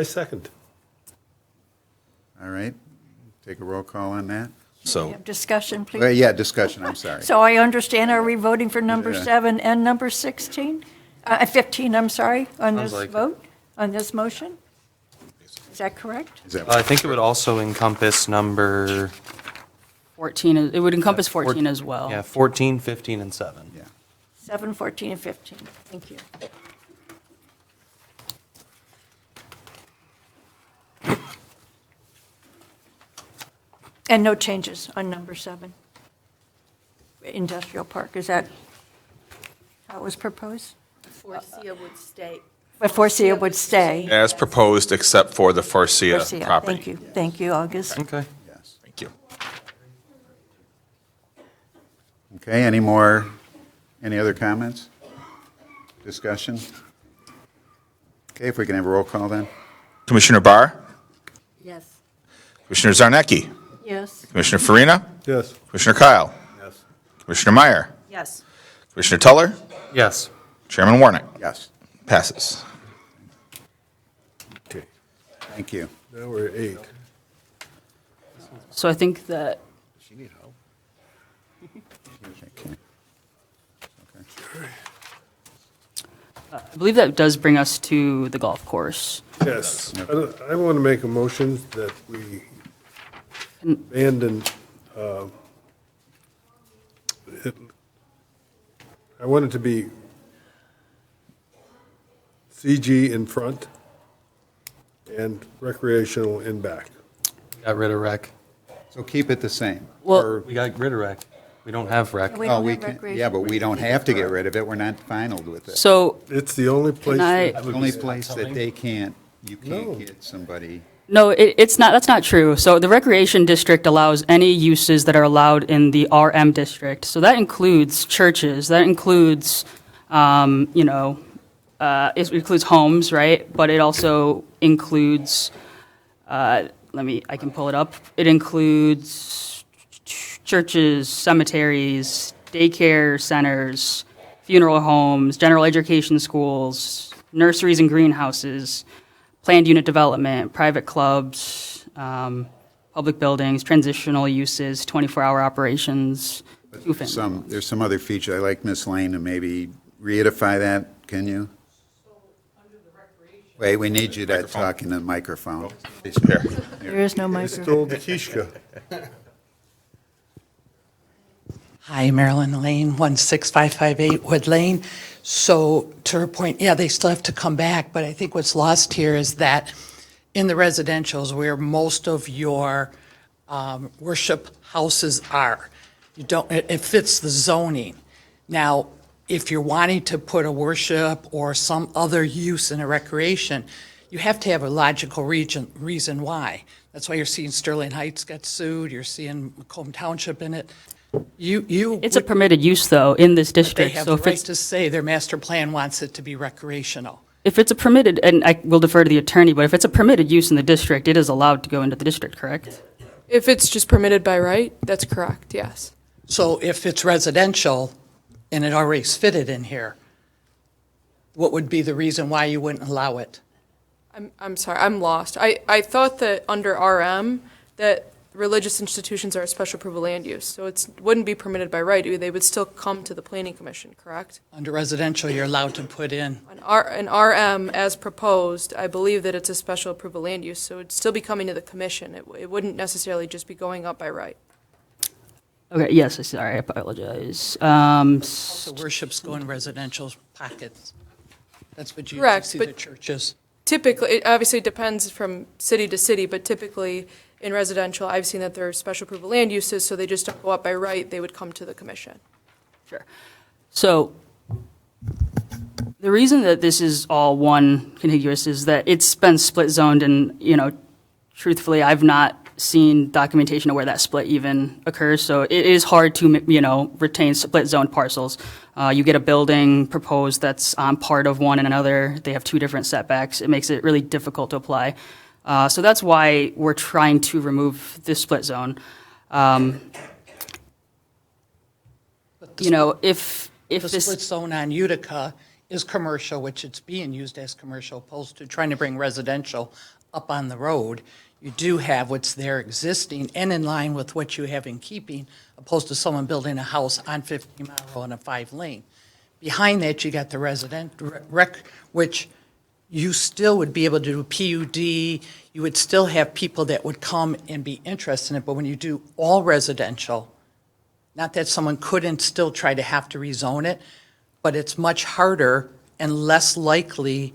second. All right, take a roll call on that. We So, have discussion, please. Well, yeah, discussion, I'm sorry. So I understand, are we voting for number Yeah. 7 and number 16? 15, I'm sorry, on Sounds this like it. vote, on this motion? Is that correct? Is that I think it would also encompass number, 14, it would encompass 14 as well. yeah, 14, 15, and 7. Yeah. 7, 14, and 15. Thank you. And no changes on number 7? Industrial park, is that how it was proposed? Forcia would stay. But Forcia would stay. as proposed, except for the Forcia Forcia, property. Thank you, August. Okay. Yes. Thank you. Okay, any other comments? Discussion? Okay, if we can have a roll call then? Commissioner Barr, Yes. Commissioner Zarnecki, Yes. Commissioner Farina, Yes. Commissioner Kyle, Yes. Commissioner Meyer, Yes. Commissioner Tuller, Yes. Chairman Warnick. Yes. Passes. Okay. Thank you. Now we're at 8. So I think that Okay. I believe that does bring us to the golf course. Yes. I want to make a motion that we abandon, I want it to be CG in front and recreational in back. Got rid of rec. So keep it the same. Well- Or- We got rid of rec. We don't have rec. We Oh, don't we have can, recreation. yeah, but we don't have to get rid of it. We're not final with it. So, It's the only place. I- The only place that they can't, you No. can't get somebody. no, it's not, that's not true. So the recreation district allows any uses that are allowed in the RM district. So that includes churches, that includes, it includes homes, right? But it also includes, I can pull it up. It includes churches, cemeteries, daycare centers, funeral homes, general education schools, nurseries and greenhouses, planned unit development, private clubs, public buildings, transitional uses, 24-hour operations. There's some other feature. I like Ms. Lane to maybe reedify that, can you? Wait, we need you to talk in the microphone. Here. There is no microphone. Stole the Kishka. Hi, Marilyn Lane, 16558 Wood Lane. So to her point, yeah, they still have to come back, but I think what's lost here is that in the residentials where most of your worship houses are, it fits the zoning. Now, if you're wanting to put a worship or some other use in a recreation, you have to have a logical reason why. That's why you're seeing Sterling Heights get sued, you're seeing Macomb Township in it. It's a permitted use, though, in this They district. have So the if right it's, to say their master plan wants it to be recreational. if it's a permitted, and I will defer to the attorney, but if it's a permitted use in the district, it is allowed to go into the district, correct? If it's just permitted by right, that's correct, yes. So if it's residential and it already's fitted in here, what would be the reason why you wouldn't allow it? I'm sorry, I'm lost. I thought that under RM, that religious institutions are a special approval land use, so it wouldn't be permitted by right. They would still come to the planning commission, correct? Under residential, you're allowed to put in. An RM, as proposed, I believe that it's a special approval land use, so it'd still be coming to the commission. It wouldn't necessarily just be going up by right. Okay, yes, sorry, I apologize. Also, worships go in residential pockets. That's what you usually Correct, see but the churches. Typically, it obviously depends from city to city, but typically in residential, I've seen that there are special approval land uses, so they just don't go up by right, they would come to the commission. Sure. So the reason that this is all one contiguous is that it's been split zoned and, truthfully, I've not seen documentation of where that split even occurs. So it is hard to, retain split zoned parcels. You get a building proposed that's on part of one and another. They have two different setbacks. It makes it really difficult to apply. So that's why we're trying to remove this split zone. If The this, split zone on Utica is commercial, which it's being used as commercial, opposed to trying to bring residential up on the road. You do have what's there existing and in line with what you have in keeping, opposed to someone building a house on 15 Mile Road on a 5-lane. Behind that, you got the rec, which you still would be able to do PUD. You would still have people that would come and be interested in it, but when you do all residential, not that someone couldn't still try to have to rezone it, but it's much harder and less likely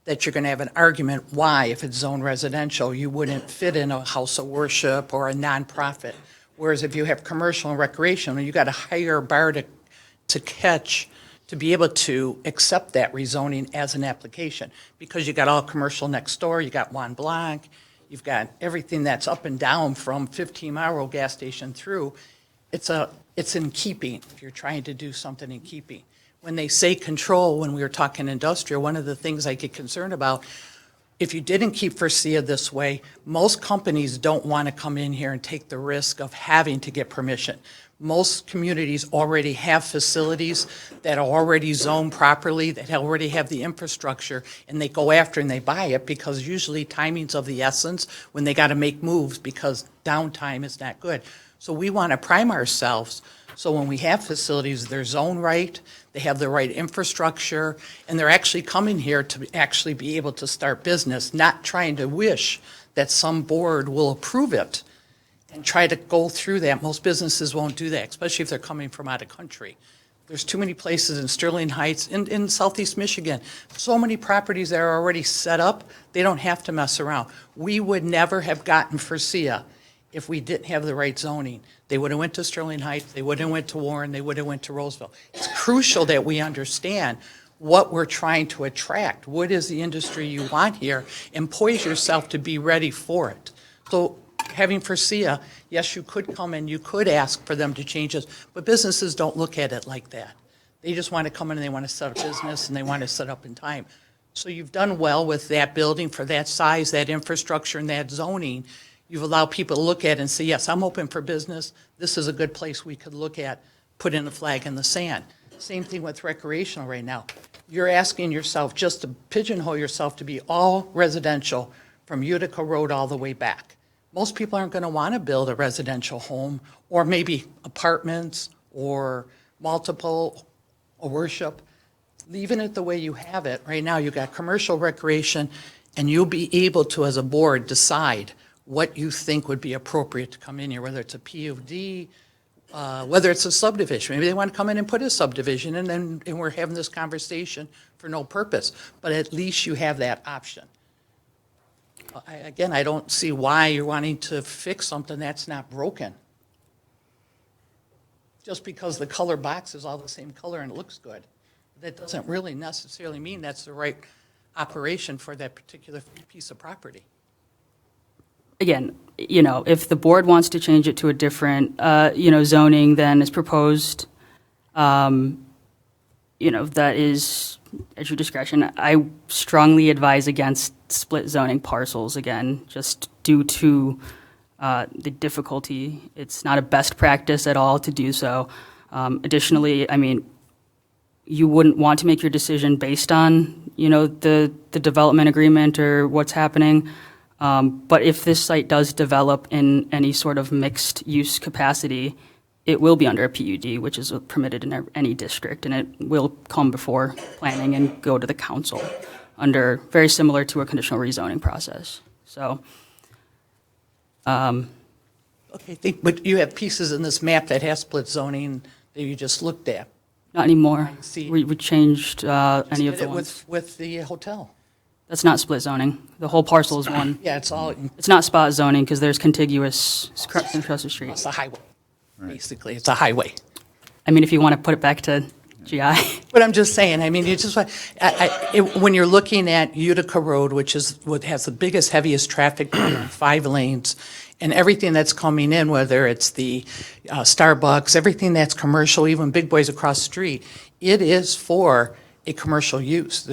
that you're going to have an argument why, if it's zoned residential, you wouldn't fit in a house of worship or a nonprofit. Whereas if you have commercial and recreational, you got a higher bar to catch to be able to accept that rezoning as an application, because you got all commercial next door, you got Juan Blanc, you've got everything that's up and down from 15 Mile Road gas station through. It's in keeping, if you're trying to do something in keeping. When they say control, when we were talking industrial, one of the things I get concerned about, if you didn't keep Fraser this way, most companies don't want to come in here and take the risk of having to get permission. Most communities already have facilities that are already zoned properly, that already have the infrastructure, and they go after and they buy it, because usually timing's of the essence when they got to make moves, because downtime is not good. So we want to prime ourselves, so when we have facilities, they're zoned right, they have the right infrastructure, and they're actually coming here to actually be able to start business, not trying to wish that some board will approve it and try to go through that. Most businesses won't do that, especially if they're coming from out of country. There's too many places in Sterling Heights, in Southeast Michigan, so many properties that are already set up, they don't have to mess around. We would never have gotten Fraser if we didn't have the right zoning. They would have went to Sterling Heights, they would have went to Warren, they would have went to Roseville. It's crucial that we understand what we're trying to attract. What is the industry you want here? And poise yourself to be ready for it. So having Fraser, yes, you could come and you could ask for them to change this, but businesses don't look at it like that. They just want to come in and they want to set up business and they want to set up in time. So you've done well with that building for that size, that infrastructure, and that zoning. You've allowed people to look at it and say, yes, I'm open for business. This is a good place we could look at, put in a flag in the sand. Same thing with recreational right now. You're asking yourself just to pigeonhole yourself to be all residential from Utica Road all the way back. Most people aren't going to want to build a residential home, or maybe apartments or multiple or worship. Leaving it the way you have it right now, you've got commercial recreation, and you'll be able to, as a board, decide what you think would be appropriate to come in here, whether it's a PUD, whether it's a subdivision. Maybe they want to come in and put a subdivision, and we're having this conversation for no purpose. But at least you have that option. Again, I don't see why you're wanting to fix something that's not broken. Just because the color box is all the same color and it looks good. That doesn't really necessarily mean that's the right operation for that particular piece of property. Again, if the board wants to change it to a different, zoning than is proposed, that is at your discretion. I strongly advise against split zoning parcels, again, just due to the difficulty. It's not a best practice at all to do so. Additionally, you wouldn't want to make your decision based on, the development agreement or what's happening. But if this site does develop in any sort of mixed use capacity, it will be under a PUD, which is permitted in any district, and it will come before planning and go to the council under very similar to a conditional rezoning process. So, okay, but you have pieces in this map that has split zoning that you just looked at. not anymore. See. We changed any of Did the it ones. with the hotel. That's not split zoning. The whole parcel is one. Yeah, it's all, It's not spot zoning because there's contiguous across the street. it's a highway, basically, it's a highway. I mean, if you want to put it back to GI. But I'm just saying, you just, when you're looking at Utica Road, which is what has the biggest, heaviest traffic, 5 lanes, and everything that's coming in, whether it's the Starbucks, everything that's commercial, even Big Boys across the street, it is for a commercial use.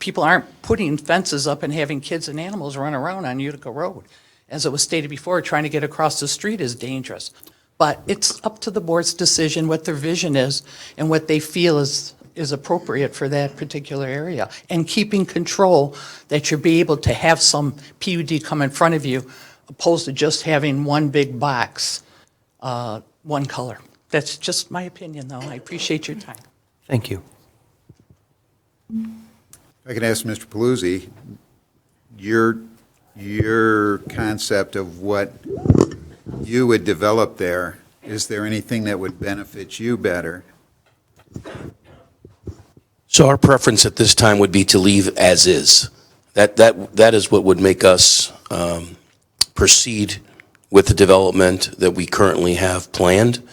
People aren't putting fences up and having kids and animals run around on Utica Road. As it was stated before, trying to get across the street is dangerous. But it's up to the board's decision what their vision is and what they feel is is appropriate for that particular area, and keeping control that you'll be able to have some PUD come in front of you, opposed to just having one big box, one color. That's just my opinion, though. I appreciate your time. Thank you. If I could ask Mr. Paluzzi, your concept of what you would develop there, is there anything that would benefit you better? So our preference at this time would be to leave as is. That is what would make us proceed with the development that we currently have planned.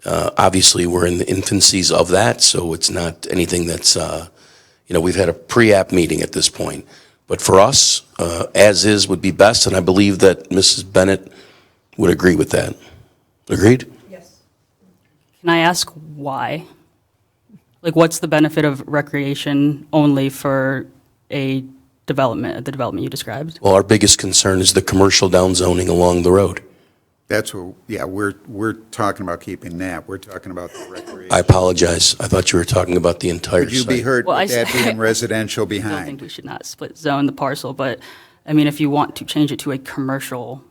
Obviously, we're in the infancies of that, so it's not anything that's, we've had a pre-app meeting at this point. But for us, as is would be best, and I believe that Mrs. Bennett would agree with that. Agreed? Can I ask why? Like, what's the benefit of recreation only for the development you described? Well, our biggest concern is the commercial downzoning along the road. That's what, yeah, we're talking about keeping that. We're talking about the recreation. I apologize. I thought you were talking about the entire Would you site. be heard Well, with that being residential I don't think behind? we should not split zone the parcel, but, I mean, if you want to change it to a commercial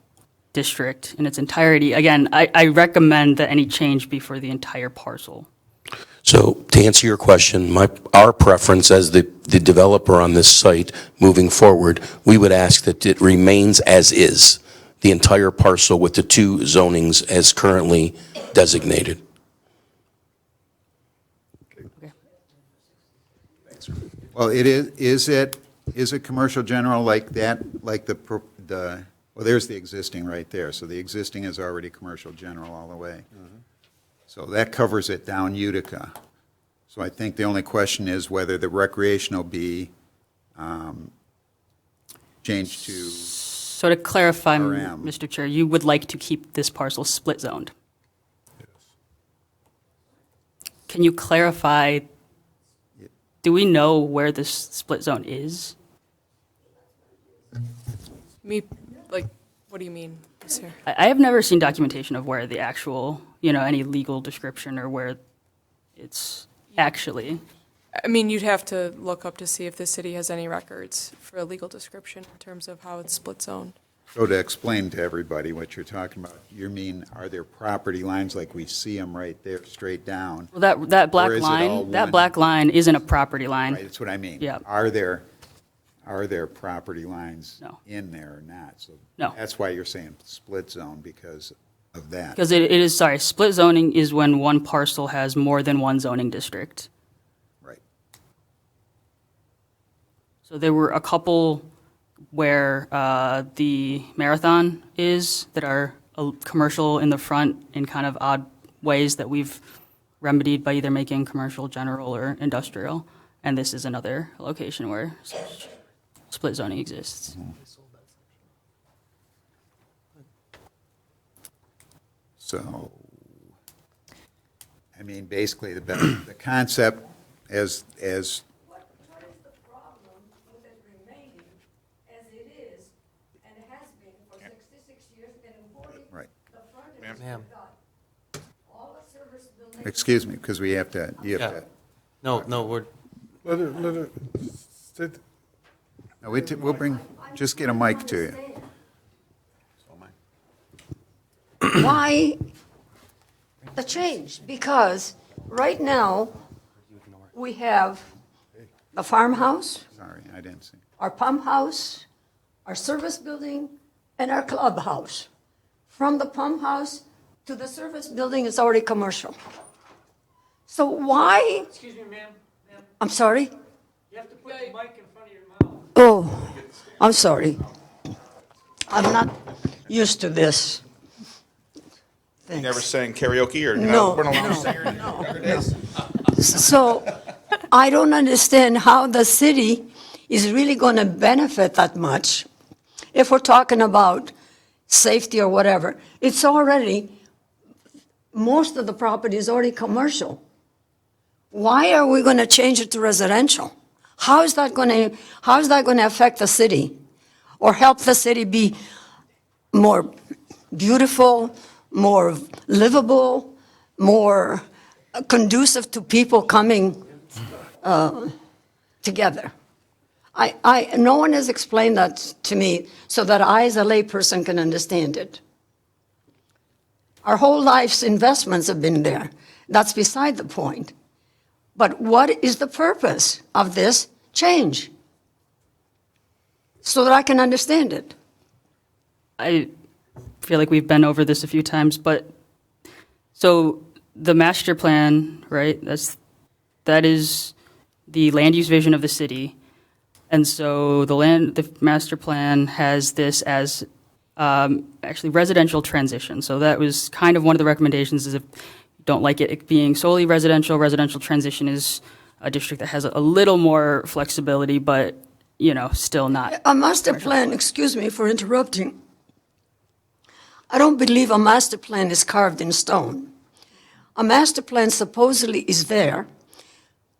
district in its entirety, again, I recommend that any change be for the entire parcel. So to answer your question, our preference as the developer on this site moving forward, we would ask that it remains as is, the entire parcel with the two zonings as currently designated. Well, is it commercial general like that, like well, there's the existing right there, so the existing is already commercial general all the way. So that covers it down Utica. So I think the only question is whether the recreational be changed to, So to clarify, RM. Mr. Chair, you would like to keep this parcel split zoned? Can you clarify, do we know where this split zone is? What do you mean, sir? I have never seen documentation of where the actual, any legal description or where it's actually. I mean, you'd have to look up to see if the city has any records for a legal description in terms of how it's split zoned. so to explain to everybody what you're talking about, you mean, are there property lines like we see them right there, straight down? Well, that black Or is it all line, that one? black line isn't a property line. Right, that's what I mean. Yeah. Are there property lines in there or not? So No. that's why you're saying split zone, because of that. Because it is, split zoning is when one parcel has more than one zoning district. Right. So there were a couple where the Marathon is, that are commercial in the front in kind of odd ways that we've remedied by either making commercial general or industrial. And this is another location where split zoning exists. So, I mean, basically, the concept as What is the problem with it remaining as it is, and it has been for 66 years, and 40, Right. the frontage Ma'am. got all the service buildings. Excuse me, because you have to. No, we're, Let it, sit- No, we'll bring, just get a mic to you. Why the change? Because right now, we have the farmhouse, Sorry, I didn't see. our pump house, our service building, and our clubhouse. From the pump house to the service building is already commercial. So why? Excuse me, ma'am. I'm sorry? You have to put the mic in front of your mouth. Oh, I'm sorry. I'm not used to this. You never sang karaoke or No, we're not allowed to no, sing? So I don't understand how the city is really going to benefit that much if we're talking about safety or whatever. It's already, most of the property is already commercial. Why are we going to change it to residential? How is that going to affect the city or help the city be more beautiful, more livable, more conducive to people coming together. No one has explained that to me so that I, as a layperson, can understand it. Our whole life's investments have been there. That's beside the point. But what is the purpose of this change? So that I can understand it. I feel like we've been over this a few times, but so the master plan, right? That is the land use vision of the city, and so the master plan has this as actually residential transition. So that was kind of one of the recommendations. Is if you don't like it being solely residential, residential transition is a district that has a little more flexibility, but still not. A master plan, excuse me for interrupting. I don't believe a master plan is carved in stone. A master plan supposedly is there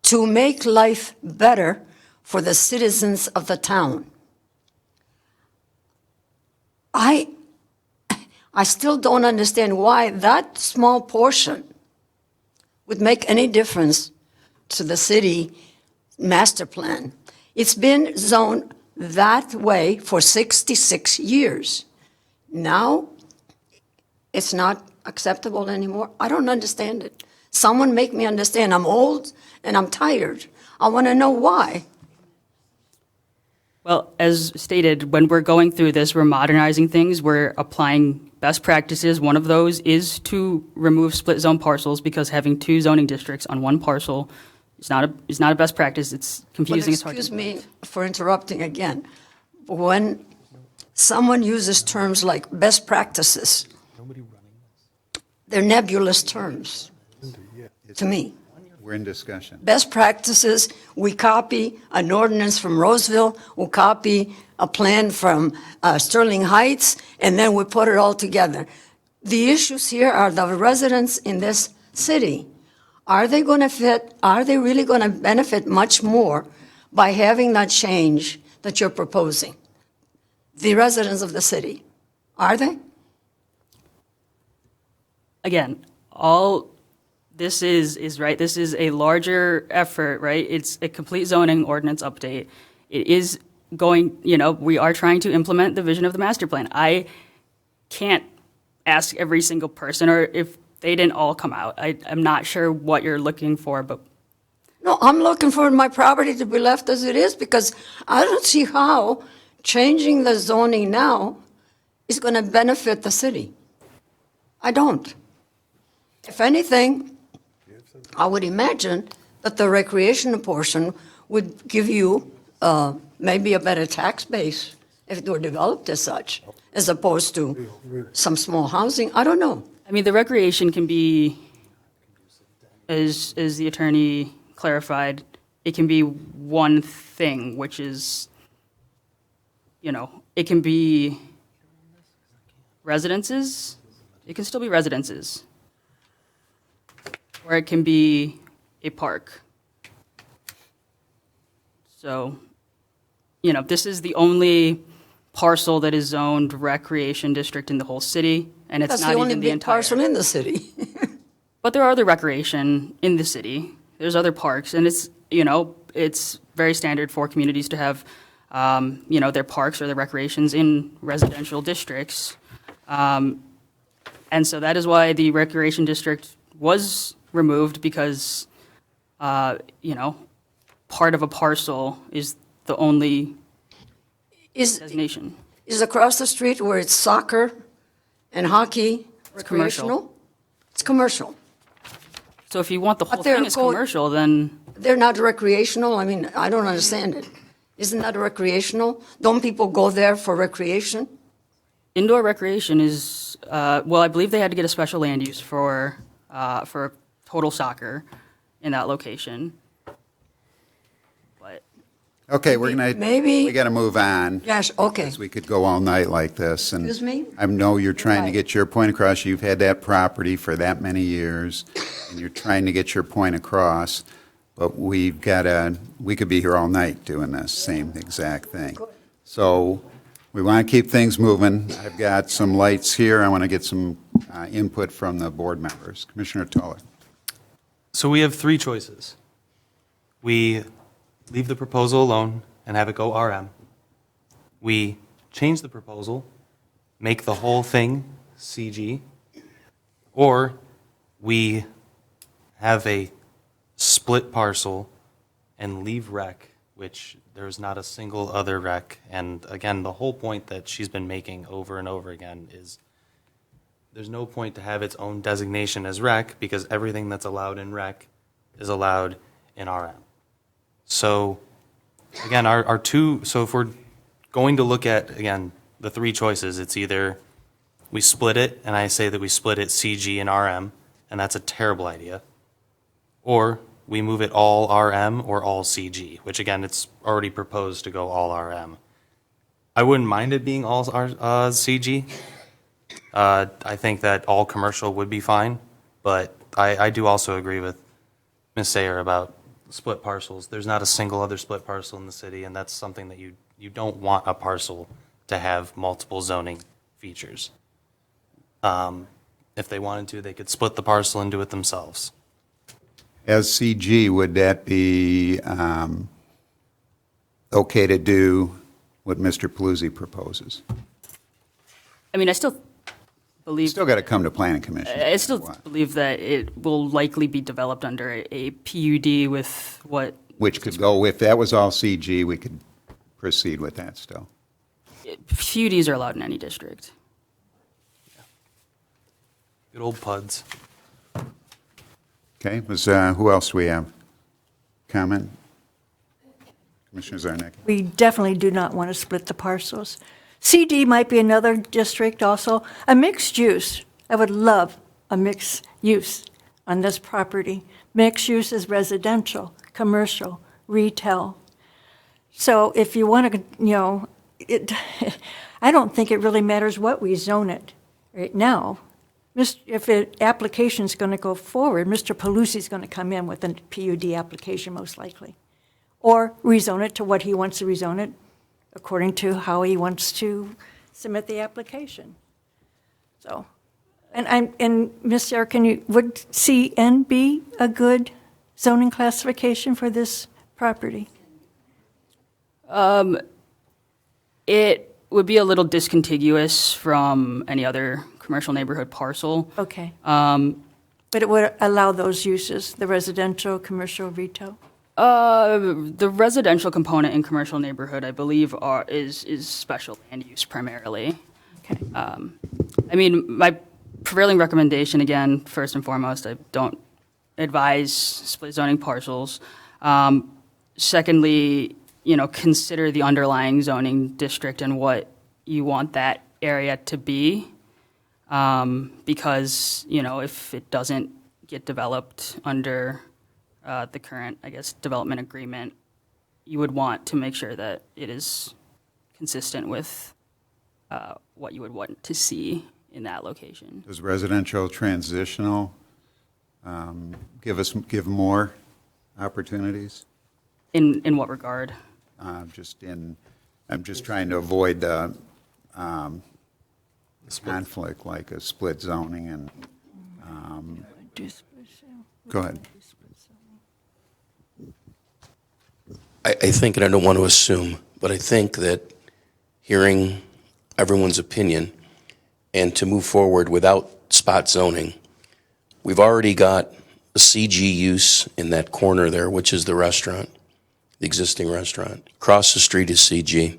to make life better for the citizens of the town. I still don't understand why that small portion would make any difference to the city master plan. It's been zoned that way for 66 years. Now, it's not acceptable anymore. I don't understand it. Someone make me understand. I'm old and I'm tired. I want to know why. Well, as stated, when we're going through this, we're modernizing things. We're applying best practices. One of those is to remove split zone parcels because having two zoning districts on one parcel is not a best practice. It's confusing. But excuse me for interrupting again. When someone uses terms like best practices, they're nebulous terms to me. We're in discussion. Best practices, we copy an ordinance from Roseville, we copy a plan from Sterling Heights, and then we put it all together. The issues here are the residents in this city. Are they going to fit? Are they really going to benefit much more by having that change that you're proposing? The residents of the city, are they? Again, all this is right. This is a larger effort, right? It's a complete zoning ordinance update. It is going, we are trying to implement the vision of the master plan. I can't ask every single person, or if they didn't all come out. I'm not sure what you're looking for, but. No, I'm looking for my property to be left as it is because I don't see how changing the zoning now is going to benefit the city. I don't. If anything, I would imagine that the recreational portion would give you maybe a better tax base if it were developed as such, as opposed to some small housing. I don't know. I mean, the recreation can be, as the attorney clarified, it can be one thing, which is, it can be residences. It can still be residences. Or it can be a park. So, this is the only parcel that is zoned recreation district in the whole city, and it's not even the entire. That's the only big parcel in the city. But there are other recreation in the city. There's other parks, and it's very standard for communities to have, their parks or their recreations in residential districts. And so that is why the recreation district was removed because, part of a parcel is the only designation. Is across the street where it's soccer and hockey recreational? It's commercial. So if you want the whole thing is commercial, then. They're not recreational? I mean, I don't understand it. Isn't that recreational? Don't people go there for recreation? Indoor recreation is, I believe they had to get a special land use for total soccer in that location. But Okay, we got to move on. Yes, okay. Because we could go all night like this. And Excuse me? I know you're trying to get your point across. You've had that property for that many years, and you're trying to get your point across. But we could be here all night doing this same exact thing. So we want to keep things moving. I've got some lights here. I want to get some input from the board members. Commissioner Toller. So we have three choices. we leave the proposal alone and have it go RM. We change the proposal, make the whole thing CG, or we have a split parcel and leave rec, which there's not a single other rec. And again, the whole point that she's been making over and over again is there's no point to have its own designation as rec because everything that's allowed in rec is allowed in RM. So again, our two, so if we're going to look at, again, the three choices, it's either we split it, and I say that we split it CG and RM, and that's a terrible idea, or we move it all RM or all CG, which again, it's already proposed to go all RM. I wouldn't mind it being all CG. I think that all commercial would be fine, but I do also agree with Ms. Sayer about split parcels. There's not a single other split parcel in the city, and that's something that you don't want a parcel to have multiple zoning features. If they wanted to, they could split the parcel and do it themselves. As CG, would that be okay to do what Mr. Paluzzi proposes? I mean, I still believe. Still got to come to planning commission. I still believe that it will likely be developed under a PUD with what. Which could go, if that was all CG, we could proceed with that still. PUDs are allowed in any district. Good old PUDs. Okay, who else do we have? Comment? Commissioner Zarnicki? We definitely do not want to split the parcels. CD might be another district also. A mixed use. I would love a mixed use on this property. Mixed use is residential, commercial, retail. So if you want to, I don't think it really matters what we zone it right now. If an application is going to go forward, Mr. Paluzzi is going to come in with a PUD application most likely. Or rezone it to what he wants to rezone it according to how he wants to submit the application. So, and Ms. Sarah, would CN be a good zoning classification for this property? It would be a little discontiguous from any other commercial neighborhood parcel. Okay. But it would allow those uses, the residential, commercial, retail? The residential component in commercial neighborhood, I believe, is special land use primarily. Okay. I mean, my prevailing recommendation, again, first and foremost, I don't advise split zoning parcels. Secondly, consider the underlying zoning district and what you want that area to be. Because, if it doesn't get developed under the current, development agreement, you would want to make sure that it is consistent with what you would want to see in that location. Does residential transitional give more opportunities? In what regard? I'm just trying to avoid the conflict like a split zoning and, go ahead. I think, and I don't want to assume, but I think that hearing everyone's opinion and to move forward without spot zoning, we've already got a CG use in that corner there, which is the restaurant, the existing restaurant. Across the street is CG.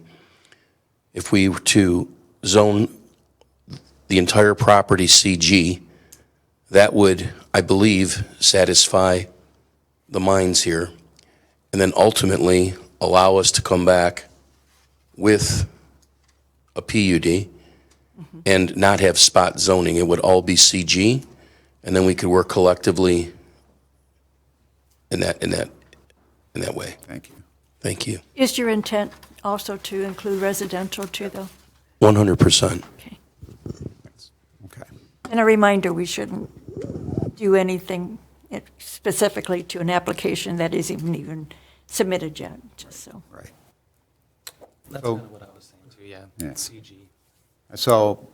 If we were to zone the entire property CG, that would, I believe, satisfy the minds here, and then ultimately allow us to come back with a PUD and not have spot zoning. It would all be CG, and then we could work collectively in that way. Thank you. Thank you. Is your intent also to include residential too, though? 100%. Okay. Okay. And a reminder, we shouldn't do anything specifically to an application that isn't even submitted yet, just so. Right. That's So- kind of what I was saying too, yeah. Yeah. CG. So,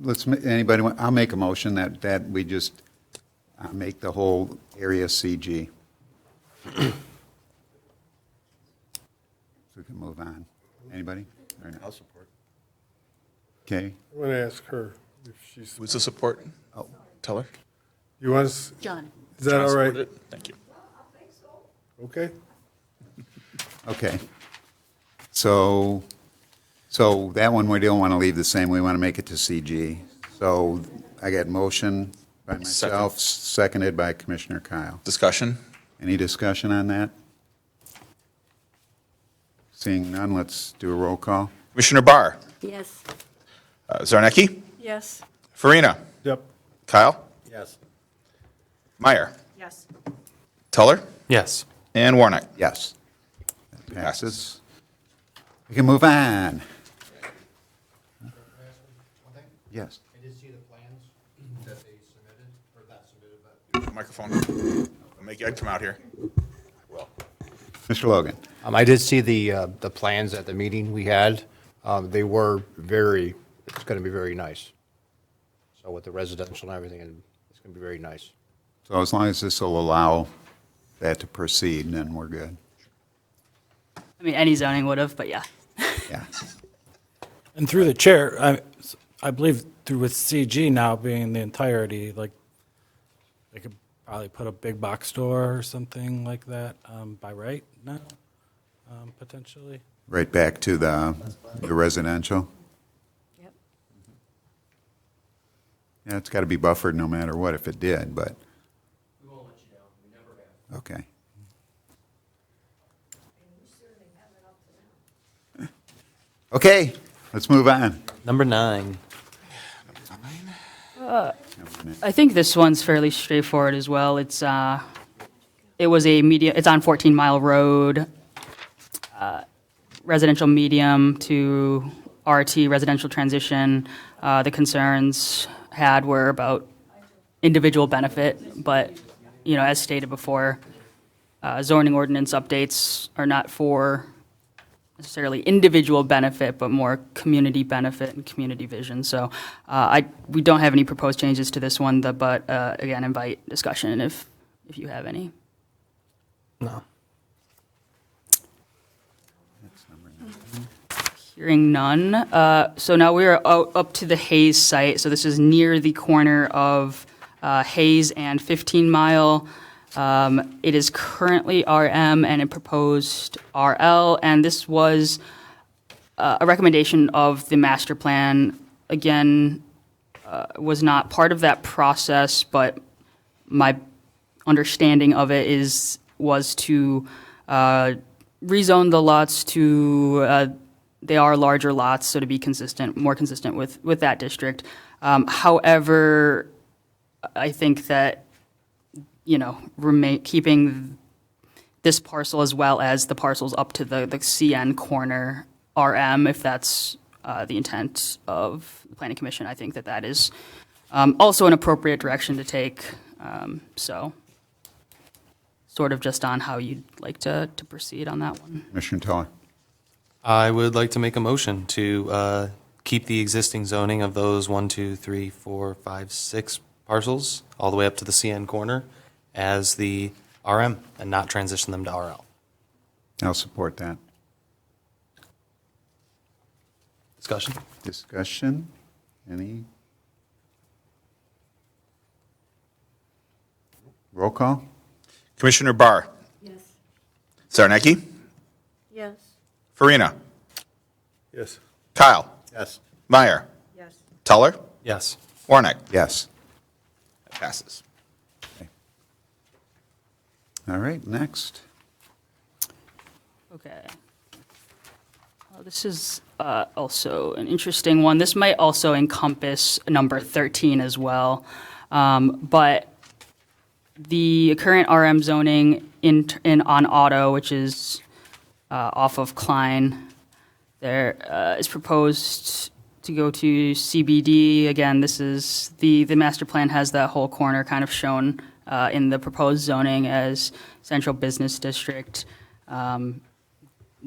I'll make a motion that we just make the whole area CG. move on. Anybody? Or no? I'll support. Okay. I'm going to ask her if she's. Who's the support? Oh. Tell her. You want us? John. Is that all right? Supported it. Thank you. Okay. Okay. So that one we don't want to leave the same. We want to make it to CG. So I got motion by myself, seconded by Commissioner Kyle. Discussion? Any discussion on that? Seeing none, let's do a roll call. Commissioner Barr? Yes. Zarnecki? Yes. Farina? Yep. Kyle? Yes. Meyer? Yes. Tuller? Yes. And Warnock? Yes. That passes. We can move on. Yes. I did see the plans that they submitted, or not submitted, but. Microphone. I'd come out here. Mr. Logan. I did see the plans at the meeting we had. They were it's going to be very nice. So with the residential and everything, it's going to be very nice. So as long as this will allow that to proceed, then we're good. I mean, any zoning would have, but yeah. Yeah. And through the chair, I believe through with CG now being the entirety, like they could probably put a big box store or something like that by right now, potentially. Right back to the residential? Yep. Yeah, it's got to be buffered no matter what if it did, but. We won't let you down. We never have. Okay. Okay, let's move on. Number 9. I think this one's fairly straightforward as well. It's it was a medium. It's on 14 Mile Road, residential medium to RT residential transition. The concerns had were about individual benefit, but as stated before, zoning ordinance updates are not for necessarily individual benefit, but more community benefit and community vision. So we don't have any proposed changes to this one, but again, invite discussion if you have any. No. Hearing none. So now we are up to the Hayes site. So this is near the corner of Hayes and 15 Mile. It is currently RM and a proposed RL, and this was a recommendation of the master plan. Again, was not part of that process, but my understanding of it was to rezone the lots to they are larger lots, so to be more consistent with that district. However, I think that keeping this parcel as well as the parcels up to the CN corner RM, if that's the intent of the Planning Commission, I think that is also an appropriate direction to take. So sort of just on how you'd like to proceed on that one. Commissioner Teller. I would like to make a motion to keep the existing zoning of those 1, 2, 3, 4, 5, 6 parcels all the way up to the CN corner as the RM and not transition them to RL. I'll support that. Discussion? Discussion? Any? Roll call? Commissioner Barr? Yes. Zarnecki? Yes. Farina? Yes. Kyle? Yes. Meyer? Yes. Tuller? Yes. Warnock? Yes. That passes. All right, next. Okay. This is also an interesting one. This might also encompass number 13 as well. But the current RM zoning on auto, which is off of Klein, there is proposed to go to CBD. Again, this is the master plan has that whole corner kind of shown in the proposed zoning as central business district.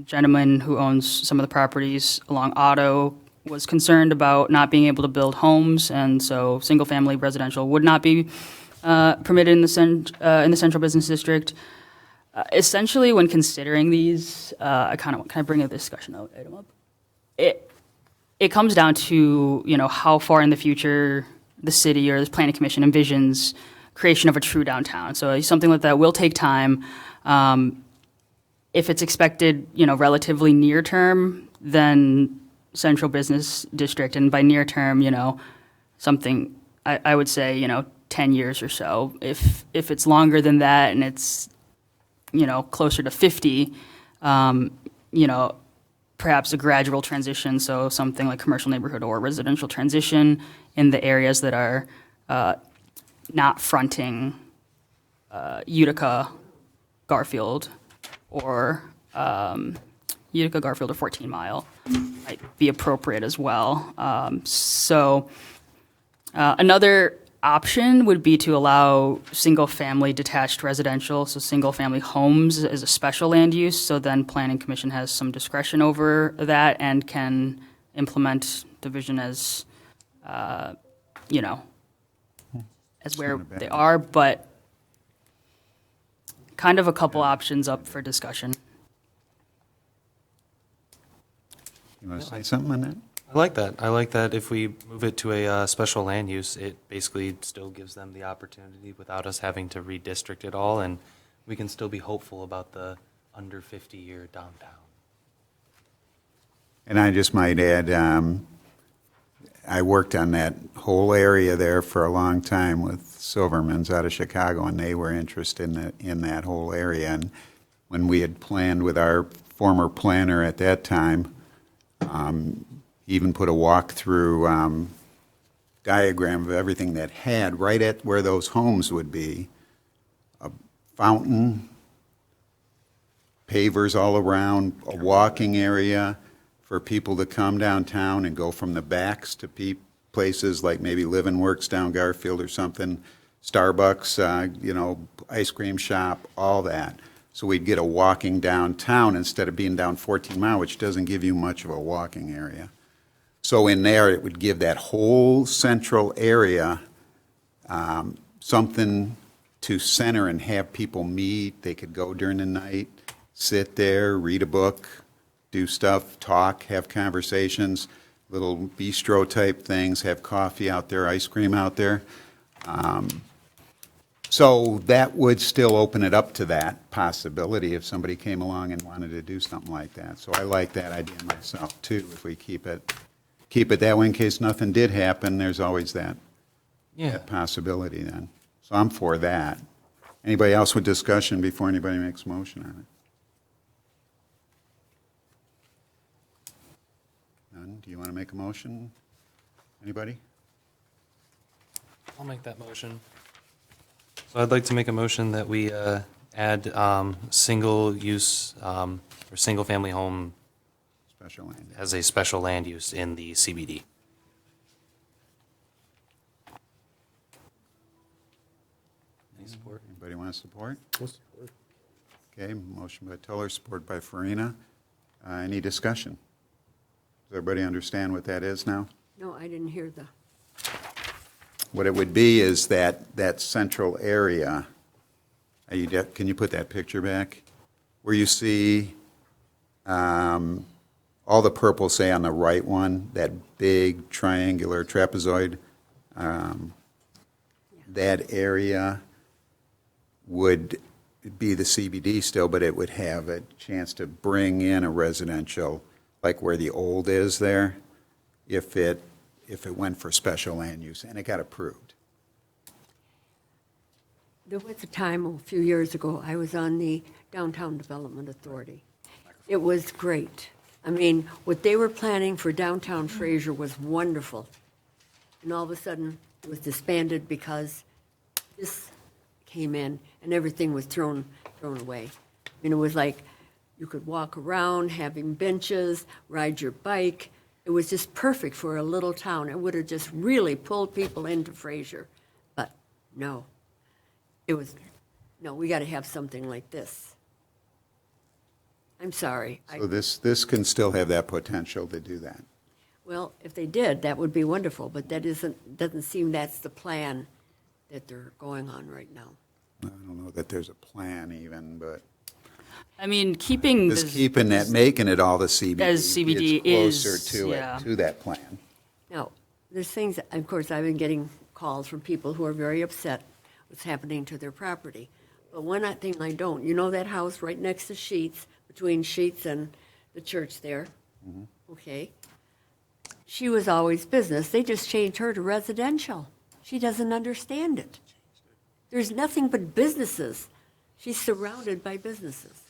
Gentleman who owns some of the properties along Otto was concerned about not being able to build homes, and so single-family residential would not be permitted in the central business district. Essentially, when considering these, can I bring a discussion item up? It comes down to, how far in the future the city or the planning commission envisions creation of a true downtown. So something like that will take time. If it's expected, relatively near term, then central business district, and by near term, something I would say, 10 years or so. If it's longer than that and it's, closer to 50, perhaps a gradual transition, so something like commercial neighborhood or residential transition in the areas that are not fronting Utica, Garfield, or Utica, Garfield, or 14 Mile might be appropriate as well. Another option would be to allow single-family detached residential, so single-family homes as a special land use, so then Planning Commission has some discretion over that and can implement the vision as, as where they are, but kind of a couple options up for discussion. You want to say something on that? I like that. I like that if we move it to a special land use, it basically still gives them the opportunity without us having to redistrict it all, and we can still be hopeful about the under 50-year downtown. And I just might add, I worked on that whole area there for a long time with Silverman's out of Chicago, and they were interested in that whole area. And when we had planned with our former planner at that time, even put a walk-through diagram of everything that had, right at where those homes would be, a fountain, pavers all around, a walking area for people to come downtown and go from the backs to places like maybe Live and Works down Garfield or something, Starbucks, ice cream shop, all that. So we'd get a walking downtown instead of being down 14 Mile, which doesn't give you much of a walking area. So in there, it would give that whole central area something to center and have people meet. They could go during the night, sit there, read a book, do stuff, talk, have conversations, little bistro type things, have coffee out there, ice cream out there. So that would still open it up to that possibility if somebody came along and wanted to do something like that. So I like that idea myself too. If we keep it that way in case nothing did happen, there's always that possibility then. So I'm for that. Anybody else with discussion before anybody makes a motion on it? None? Do you want to make a motion? Anybody? I'll make that motion. So I'd like to make a motion that we add single use or single family home special land as a special land use in the CBD. Any support? Anybody want to support? Okay, motion by Tiller, support by Farina. Any discussion? Does everybody understand what that is now? No, I didn't hear the. What it would be is that central area, can you put that picture back? Where you see all the purple, say on the right one, that big triangular trapezoid, that area would be the CBD still, but it would have a chance to bring in a residential, like where the old is there, if it went for special land use, and it got approved. There was a time a few years ago, I was on the Downtown Development Authority. It was great. I mean, what they were planning for downtown Fraser was wonderful. And all of a sudden, it was disbanded because this came in and everything was thrown away. And it was like you could walk around, having benches, ride your bike. It was just perfect for a little town. It would have just really pulled people into Fraser. But no, we got to have something like this. I'm sorry. So this can still have that potential to do that. Well, if they did, that would be wonderful, but that doesn't seem that's the plan that they're going on right now. I don't know that there's a plan even, but I mean, keeping Just this, keeping that, making it all the CBD. As CBD it's closer is, to yeah. it, to that plan. Now, there's things, of course, I've been getting calls from people who are very upset what's happening to their property. But one thing I don't, you know that house right next to Sheets, between Sheets and the church there? Okay. She was always business. They just changed her to residential. She doesn't understand it. There's nothing but businesses. She's surrounded by businesses.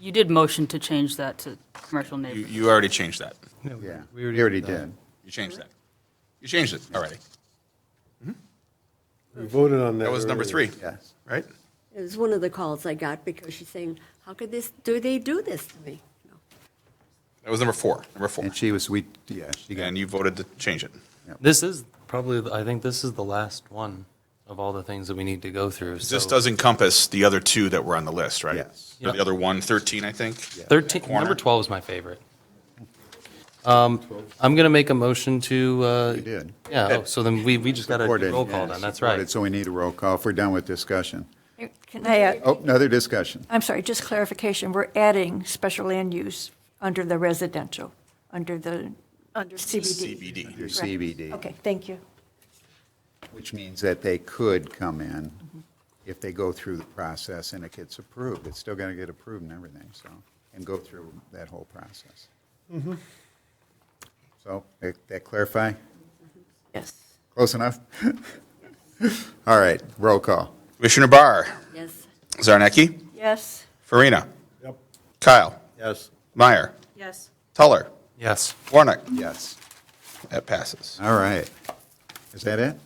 you did motion to change that to commercial You, neighborhood. you already changed that. Yeah, we already did. You changed that. You changed it already. We voted on that. That was number earlier. 3, Yes. right? It was one of the calls I got because she's saying, how could they do this to me? That was number 4. And she was, she got, And you voted to change it. This is probably, I think this is the last one of all the things that we need to go through. This so- does encompass the other 2 that were on the list, right? Yes. Or the other one, 13, I think? 13, Corner. number 12 is my favorite. I'm going to make a motion to, we did. yeah, oh, so then we just got a Supported, roll call yes, then, that's supported, right. So we need a roll call if we're done with discussion. Can I, Oh, another discussion. I'm sorry, just clarification, we're adding special land use under the residential, under CBD. CBD. Your Correct. CBD. Okay, thank you. Which means that they could come in if they go through the process and it gets approved. It's still going to get approved and everything, so, and go through that whole process. So, that clarify? Yes. Close enough? All right, roll call. Commissioner Barr. Yes. Zarnecki. Yes. Farina. Yep. Kyle. Yes. Meyer. Yes. Tuller. Yes. Warnock. Yes. That passes. All right. Is that it?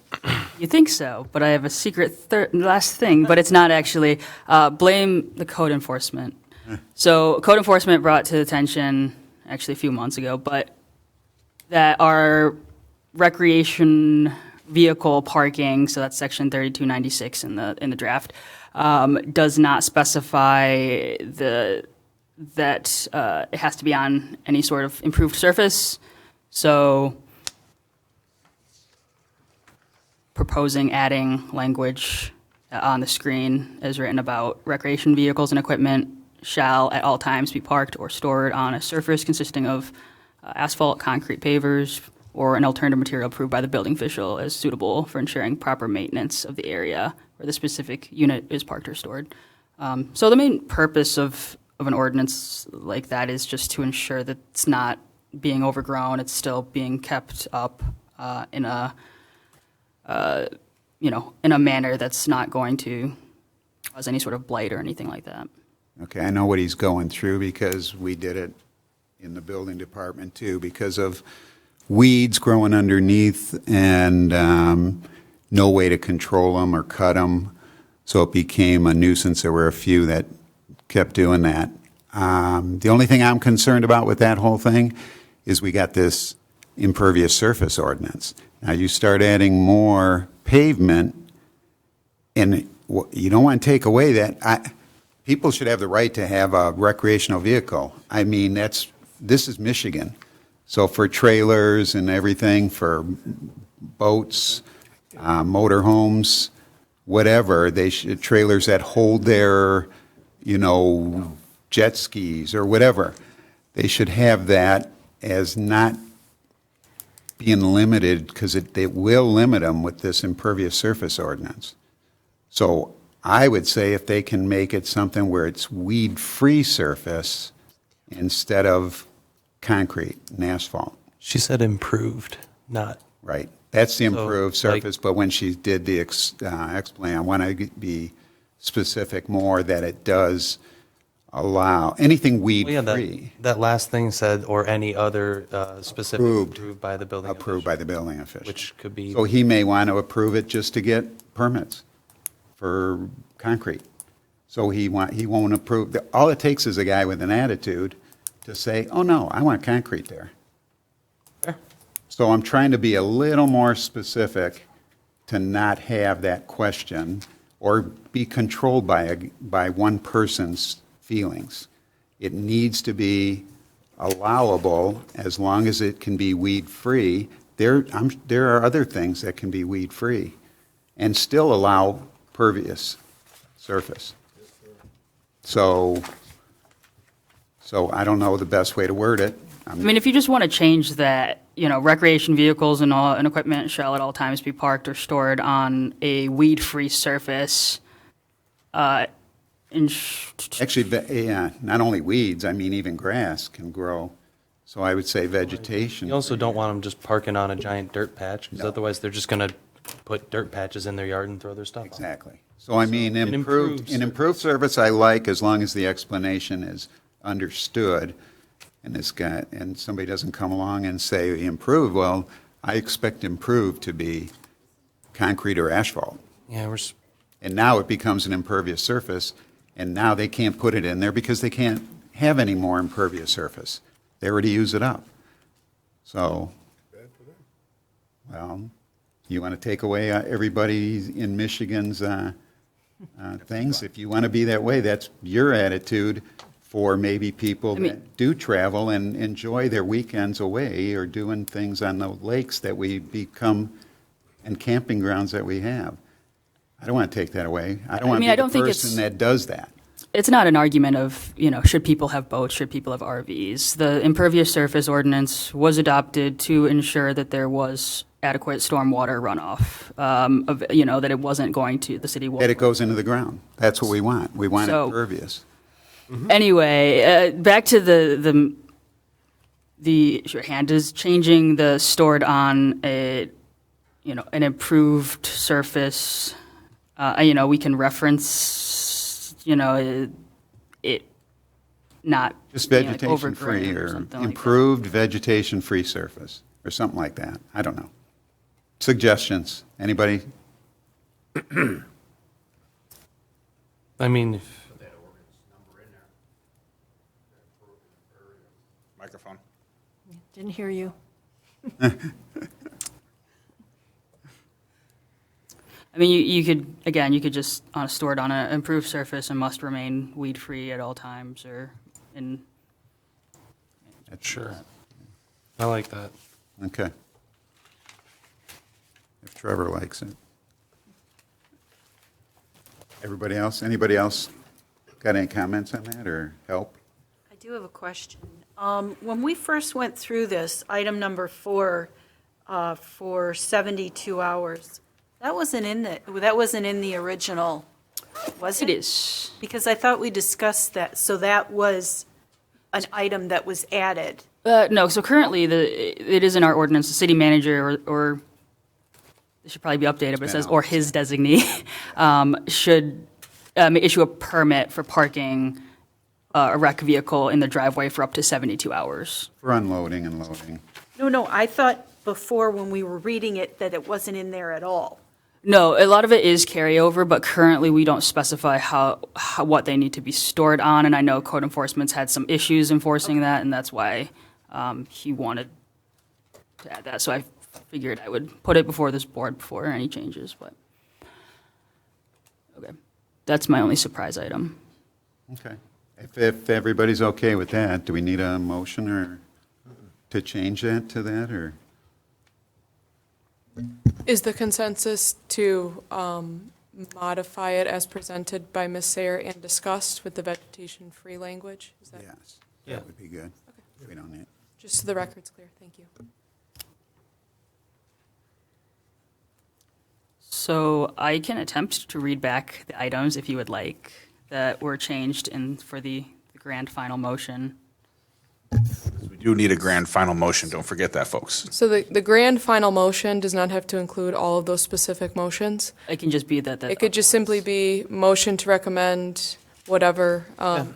You think so, but I have a secret last thing, but it's not actually. Blame the code enforcement. So code enforcement brought to attention actually a few months ago, but that our recreation vehicle parking, so that's section 3296 in the draft, does not specify that it has to be on any sort of improved surface. So proposing adding language on the screen as written about recreation vehicles and equipment shall at all times be parked or stored on a surface consisting of asphalt, concrete pavers, or an alternative material approved by the building official as suitable for ensuring proper maintenance of the area where the specific unit is parked or stored. So the main purpose of an ordinance like that is just to ensure that it's not being overgrown, it's still being kept up in a manner that's not going to cause any sort of blight or anything like that. Okay, I know what he's going through because we did it in the building department too, because of weeds growing underneath and no way to control them or cut them. So it became a nuisance. There were a few that kept doing that. The only thing I'm concerned about with that whole thing is we got this impervious surface ordinance. Now you start adding more pavement and you don't want to take away that. People should have the right to have a recreational vehicle. I mean, this is Michigan. So for trailers and everything, for boats, motorhomes, whatever, trailers that hold their, jet skis or whatever, they should have that as not being limited because it will limit them with this impervious surface ordinance. So I would say if they can make it something where it's weed-free surface instead of concrete and asphalt. She said improved, not. Right. That's the improved So, like- surface, but when she did the explain, I want to be specific more that it does allow anything Well, yeah, weed-free. that last thing said, or any other specific approved by the building Approved by the building official. which could be. So he may want to approve it just to get permits for concrete. So he won't approve, all it takes is a guy with an attitude to say, oh no, I want concrete there. So I'm trying to be a little more specific to not have that question or be controlled by one person's feelings. It needs to be allowable as long as it can be weed-free. There are other things that can be weed-free and still allow pervious surface. So I don't know the best way to word it. I mean, if you just want to change that, recreation vehicles and equipment shall at all times be parked or stored on a weed-free surface. Actually, yeah, not only weeds, I mean, even grass can grow. So I would say vegetation. You also don't want them just parking on a giant dirt patch, because otherwise they're just going to put dirt patches in their yard and throw their stuff on. Exactly. So I mean, An improved service I like as long as the explanation is understood, and somebody doesn't come along and say improved. Well, I expect improved to be concrete or asphalt. Yeah, and now it becomes an impervious surface, and now they can't put it in there because they can't have any more impervious surface. They already use it up. So, well, you want to take away everybody in Michigan's things? If you want to be that way, that's your attitude for maybe people that do travel and enjoy their weekends away or doing things on the lakes that we become and camping grounds that we have. I don't want to take that away. I don't want to be the person that does that. It's not an argument of, should people have boats, should people have RVs. The impervious surface ordinance was adopted to ensure that there was adequate stormwater runoff, that it wasn't going to the city water. That it goes into the ground. That's what we want. We want impervious. Anyway, back to your hand is changing the stored on an improved surface. We can reference, it not just being, vegetation free or something improved vegetation free surface or something like that. I don't know. Suggestions? Anybody? I mean, Microphone. Didn't hear you. I mean, you could just store it on an improved surface and must remain weed-free at all times, or in. Sure. I like that. Okay. If Trevor likes it. Everybody else? Anybody else got any comments on that or help? I do have a question. When we first went through this, item number 4, for 72 hours, that wasn't in the original, was it? It is. Because I thought we discussed that, so that was an item that was added. No, so currently it is in our ordinance. The city manager or it should probably be updated, but it says or his designee should issue a permit for parking a rec vehicle in the driveway for up to 72 hours. For unloading and loading. No, I thought before when we were reading it that it wasn't in there at all. No, a lot of it is carryover, but currently we don't specify what they need to be stored on, and I know code enforcement's had some issues enforcing that, and that's why he wanted to add that. So I figured I would put it before this board before any changes, but okay. That's my only surprise item. Okay. If everybody's okay with that, do we need a motion or to change that to that, or? Is the consensus to modify it as presented by Ms. Sayer and discussed with the vegetation-free language? Is that? Yes, that would be good. Okay. We don't need. Just so the record's clear, thank you. So I can attempt to read back the items if you would like that were changed for the grand final motion. We do need a grand final motion. Don't forget that, folks. So the grand final motion does not have to include all of those specific motions? It can just be that. It could just simply be motion to recommend whatever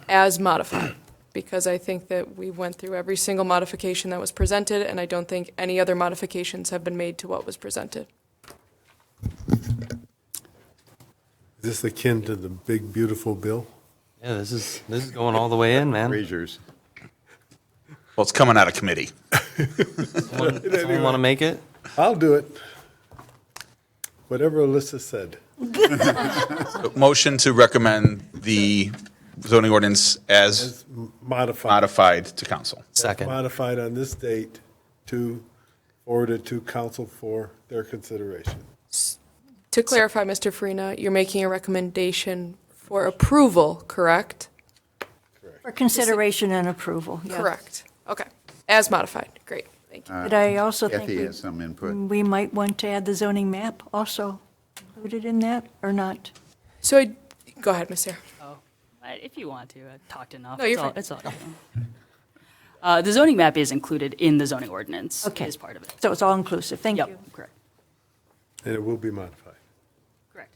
as modified. Because I think that we went through every single modification that was presented, and I don't think any other modifications have been made to what was presented. Is this akin to the big, beautiful bill? Yeah, this is going all the way in, man. Frasers. Well, it's coming out of committee. Someone want to make it? I'll do it. Whatever Alyssa said. Motion to recommend the zoning ordinance as modified to council. Second. Modified on this date to forward it to council for their consideration. To clarify, Mr. Farina, you're making a recommendation for approval, correct? For consideration and approval, yeah. Correct. Okay. As modified. Great. Thank you. But I also think Kathy has some input. we might want to add the zoning map also included in that, or not? So go ahead, Ms. Sarah. Oh, if you want to, I've talked enough. No, you're fine. It's all the zoning map is included in the zoning ordinance. Okay. As part of it. So it's all inclusive, thank you. Yep, correct. And it will be modified. Correct.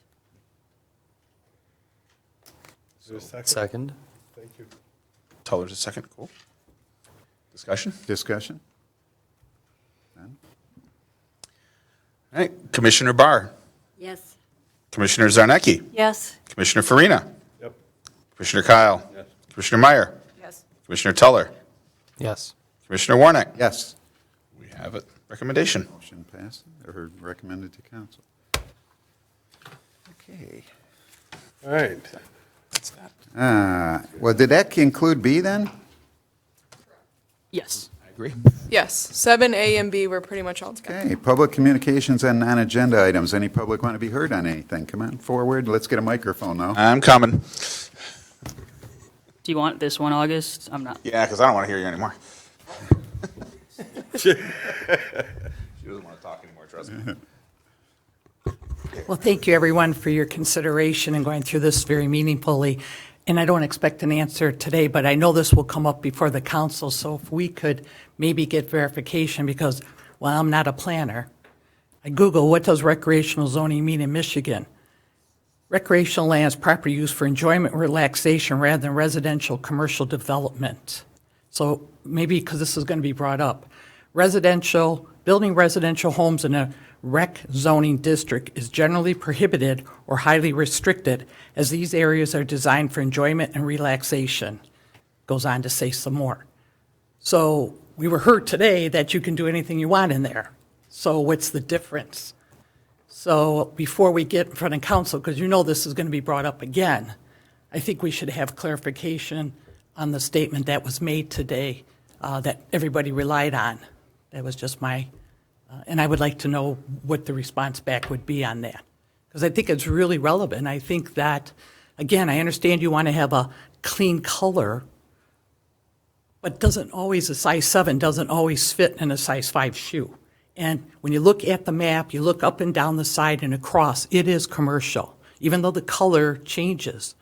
Is there a second? Second. Thank you. Teller's a second, cool. Discussion? Discussion? None? All right, Commissioner Barr, Yes. Commissioner Zarnecki, Yes. Commissioner Farina, Yep. Commissioner Kyle, Yes. Commissioner Meyer, Yes. Commissioner Teller, Yes. Commissioner Warnick. Yes. We have it. Recommendation. Motion passed, or recommended to council. Okay. All right. That's that. Well, did that include B then? Yes. I agree. Yes. 7A and B were pretty much all together. Okay, public communications and non-agenda items. Any public want to be heard on anything? Come on forward, let's get a microphone now. I'm coming. Do you want this one, August? I'm not. Yeah, because I don't want to hear you anymore. She doesn't want to talk anymore, trust me. Well, thank you, everyone, for your consideration and going through this very meaningfully. And I don't expect an answer today, but I know this will come up before the council, so if we could maybe get verification, because, well, I'm not a planner. I Google, what does recreational zoning mean in Michigan? Recreational lands, property used for enjoyment and relaxation rather than residential, commercial development. So maybe, because this is going to be brought up, building residential homes in a rec zoning district is generally prohibited or highly restricted, as these areas are designed for enjoyment and relaxation. Goes on to say some more. So we were heard today that you can do anything you want in there. So what's the difference? So before we get in front of council, because you know this is going to be brought up again, I think we should have clarification on the statement that was made today that everybody relied on. That was just my, and I would like to know what the response back would be on that. Because I think it's really relevant. I think that, again, I understand you want to have a clean color, but doesn't always, a size 7 doesn't always fit in a size 5 shoe. And when you look at the map, you look up and down the side and across, it is commercial, even though the color changes.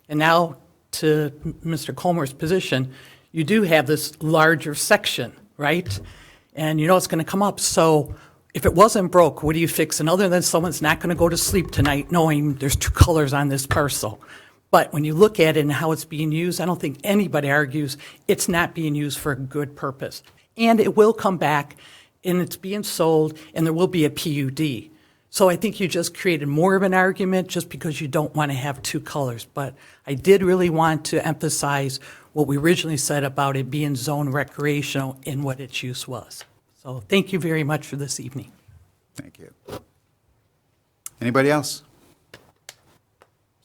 And now to Mr. Comer's position, you do have this larger section, right? And you know it's going to come up. So if it wasn't broke, what are you fixing? Other than someone's not going to go to sleep tonight knowing there's 2 colors on this parcel. But when you look at it and how it's being used, I don't think anybody argues it's not being used for a good purpose. And it will come back, and it's being sold, and there will be a PUD. So I think you just created more of an argument just because you don't want to have 2 colors. But I did really want to emphasize what we originally said about it being zone recreational and what its use was. So thank you very much for this evening. Thank you. Anybody else?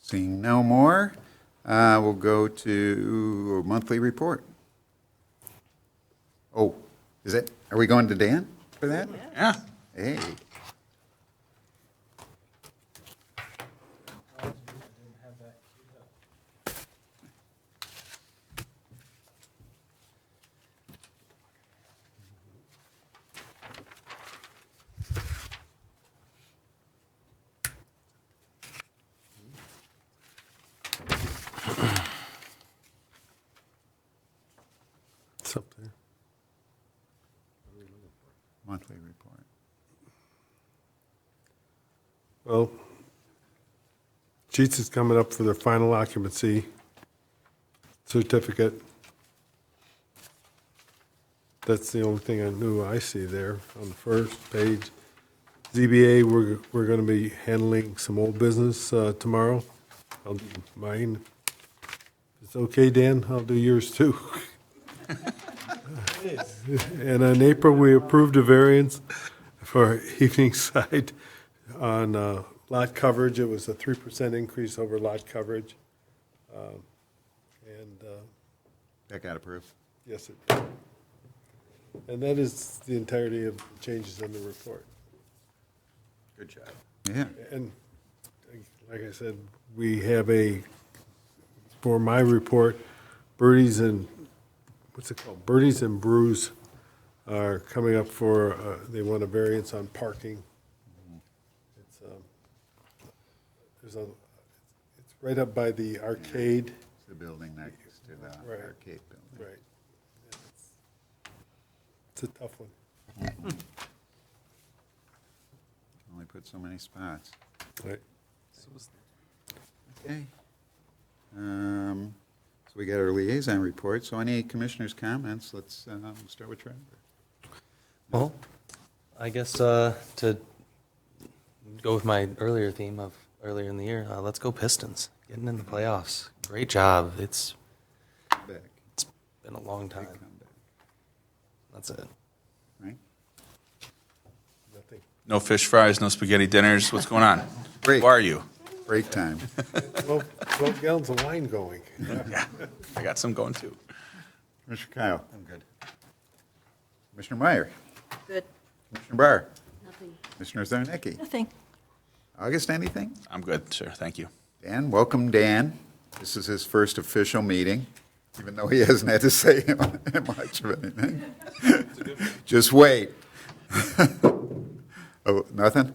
Seeing no more, we'll go to monthly report. Oh, are we going to Dan for that? Yeah. Hey. It's up there. Monthly report. Well, Sheets is coming up for their final occupancy certificate. That's the only thing I knew I see there on the first page. ZBA, we're going to be handling some old business tomorrow. I'll do mine. It's okay, Dan, I'll do yours too. And in April, we approved a variance for evening side on lot coverage. It was a 3% increase over lot coverage. That got approved. Yes, it did. And that is the entirety of the changes in the report. Good job. Yeah. And like I said, we have for my report, Birdies and, what's it called? Birdies and Brews are coming up for, they want a variance on parking. It's, it's right up by the arcade. The building next to the Right. arcade building. Right. It's a tough one. Only put so many spots. Right. Okay. So we got our liaison report. So any commissioners' comments? Let's start with Trevor. Well, I guess to go with my earlier theme of earlier in the year, let's go Pistons. Getting in the playoffs. Great job. It's been a long time. That's it. Right? Nothing. No fish fries, no spaghetti dinners. What's going on? Break. Who are you? Break time. 12 gallons of wine going. Yeah, I got some going too. Commissioner Kyle. I'm good. Commissioner Meyer. Good. Commissioner Barr. Nothing. Commissioner Zarnicki. Nothing. August, anything? I'm good, sir. Thank you. Dan, welcome, Dan. This is his first official meeting, even though he hasn't had to say much of anything. Just wait. Oh, nothing?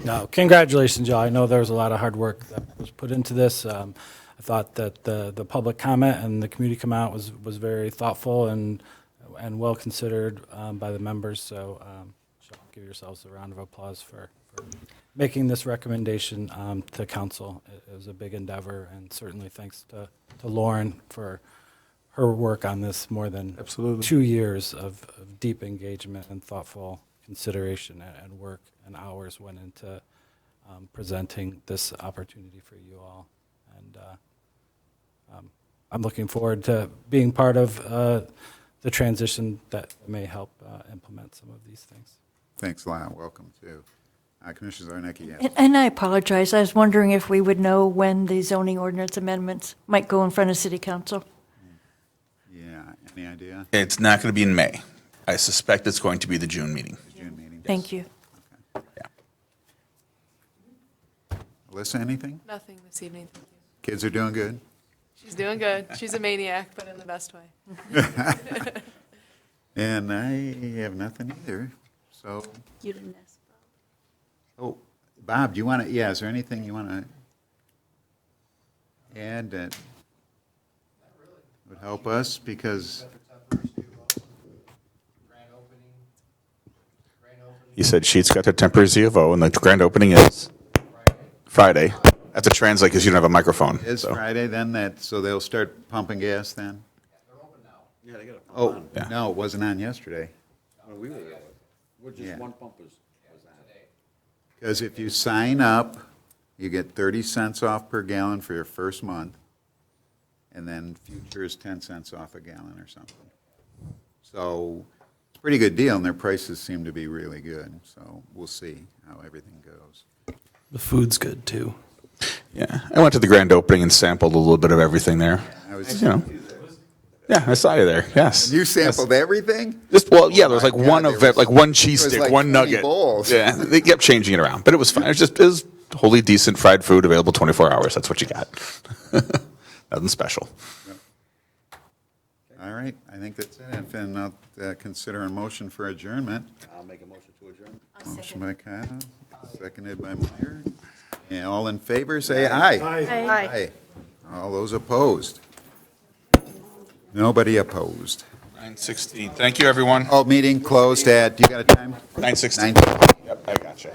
No, congratulations, y'all. I know there was a lot of hard work that was put into this. I thought that the public comment and the community comment was very thoughtful and well considered by the members. So give yourselves a round of applause for making this recommendation to council. It was a big endeavor, and certainly thanks to Lauren for her work on this more than 2 years of deep engagement and thoughtful consideration and work and hours went into presenting this opportunity for you all. And I'm looking forward to being part of the transition that may help implement some of these things. Thanks a lot. Welcome, too. Commissioner Zarnicki, yes. And I apologize. I was wondering if we would know when the zoning ordinance amendments might go in front of city council. Yeah, any idea? It's not going to be in May. I suspect it's going to be the June meeting. June meeting. Thank you. Alyssa, anything? Nothing this evening, thank you. Kids are doing good? She's doing good. She's a maniac, but in the best way. And I have nothing either, so. You didn't ask. Oh, Bob, do you want to, yeah, is there anything you want to add that would help us? Because, He said Sheets got their temporary ZFO, and the grand opening is Friday. I have to translate because you don't have a microphone. is so. Friday then so they'll start pumping gas then? Yeah, they got a pump Oh, on. Yeah. no, it wasn't on yesterday. When we were there, we're just Yeah. one pump was on. Because if you sign up, you get 30 cents off per gallon for your first month, and then future is 10 cents off a gallon or something. So it's a pretty good deal, and their prices seem to be really good. So we'll see how everything goes. The food's good too. Yeah, I went to the grand opening and sampled a little bit of everything there. I was, You know. Yeah, I saw you there. Yes. you sampled everything? Just there was like God, one there of it, was- like one there was cheese stick, like one 20 nugget. bowls. Yeah, they kept changing it around, but it was fine. It was wholly decent fried food available 24 hours. That's what you got. Nothing special. All right, I think that's it. And then I'll consider a motion for adjournment. I'll make a motion to adjourn. Motion by Kyle, seconded by Meyer. And all in favor, say aye. Aye. All those opposed? Nobody opposed. 9:16. Thank you, everyone. Oh, meeting closed at, you got a time? 9:16. 9:16. Yep, I got you.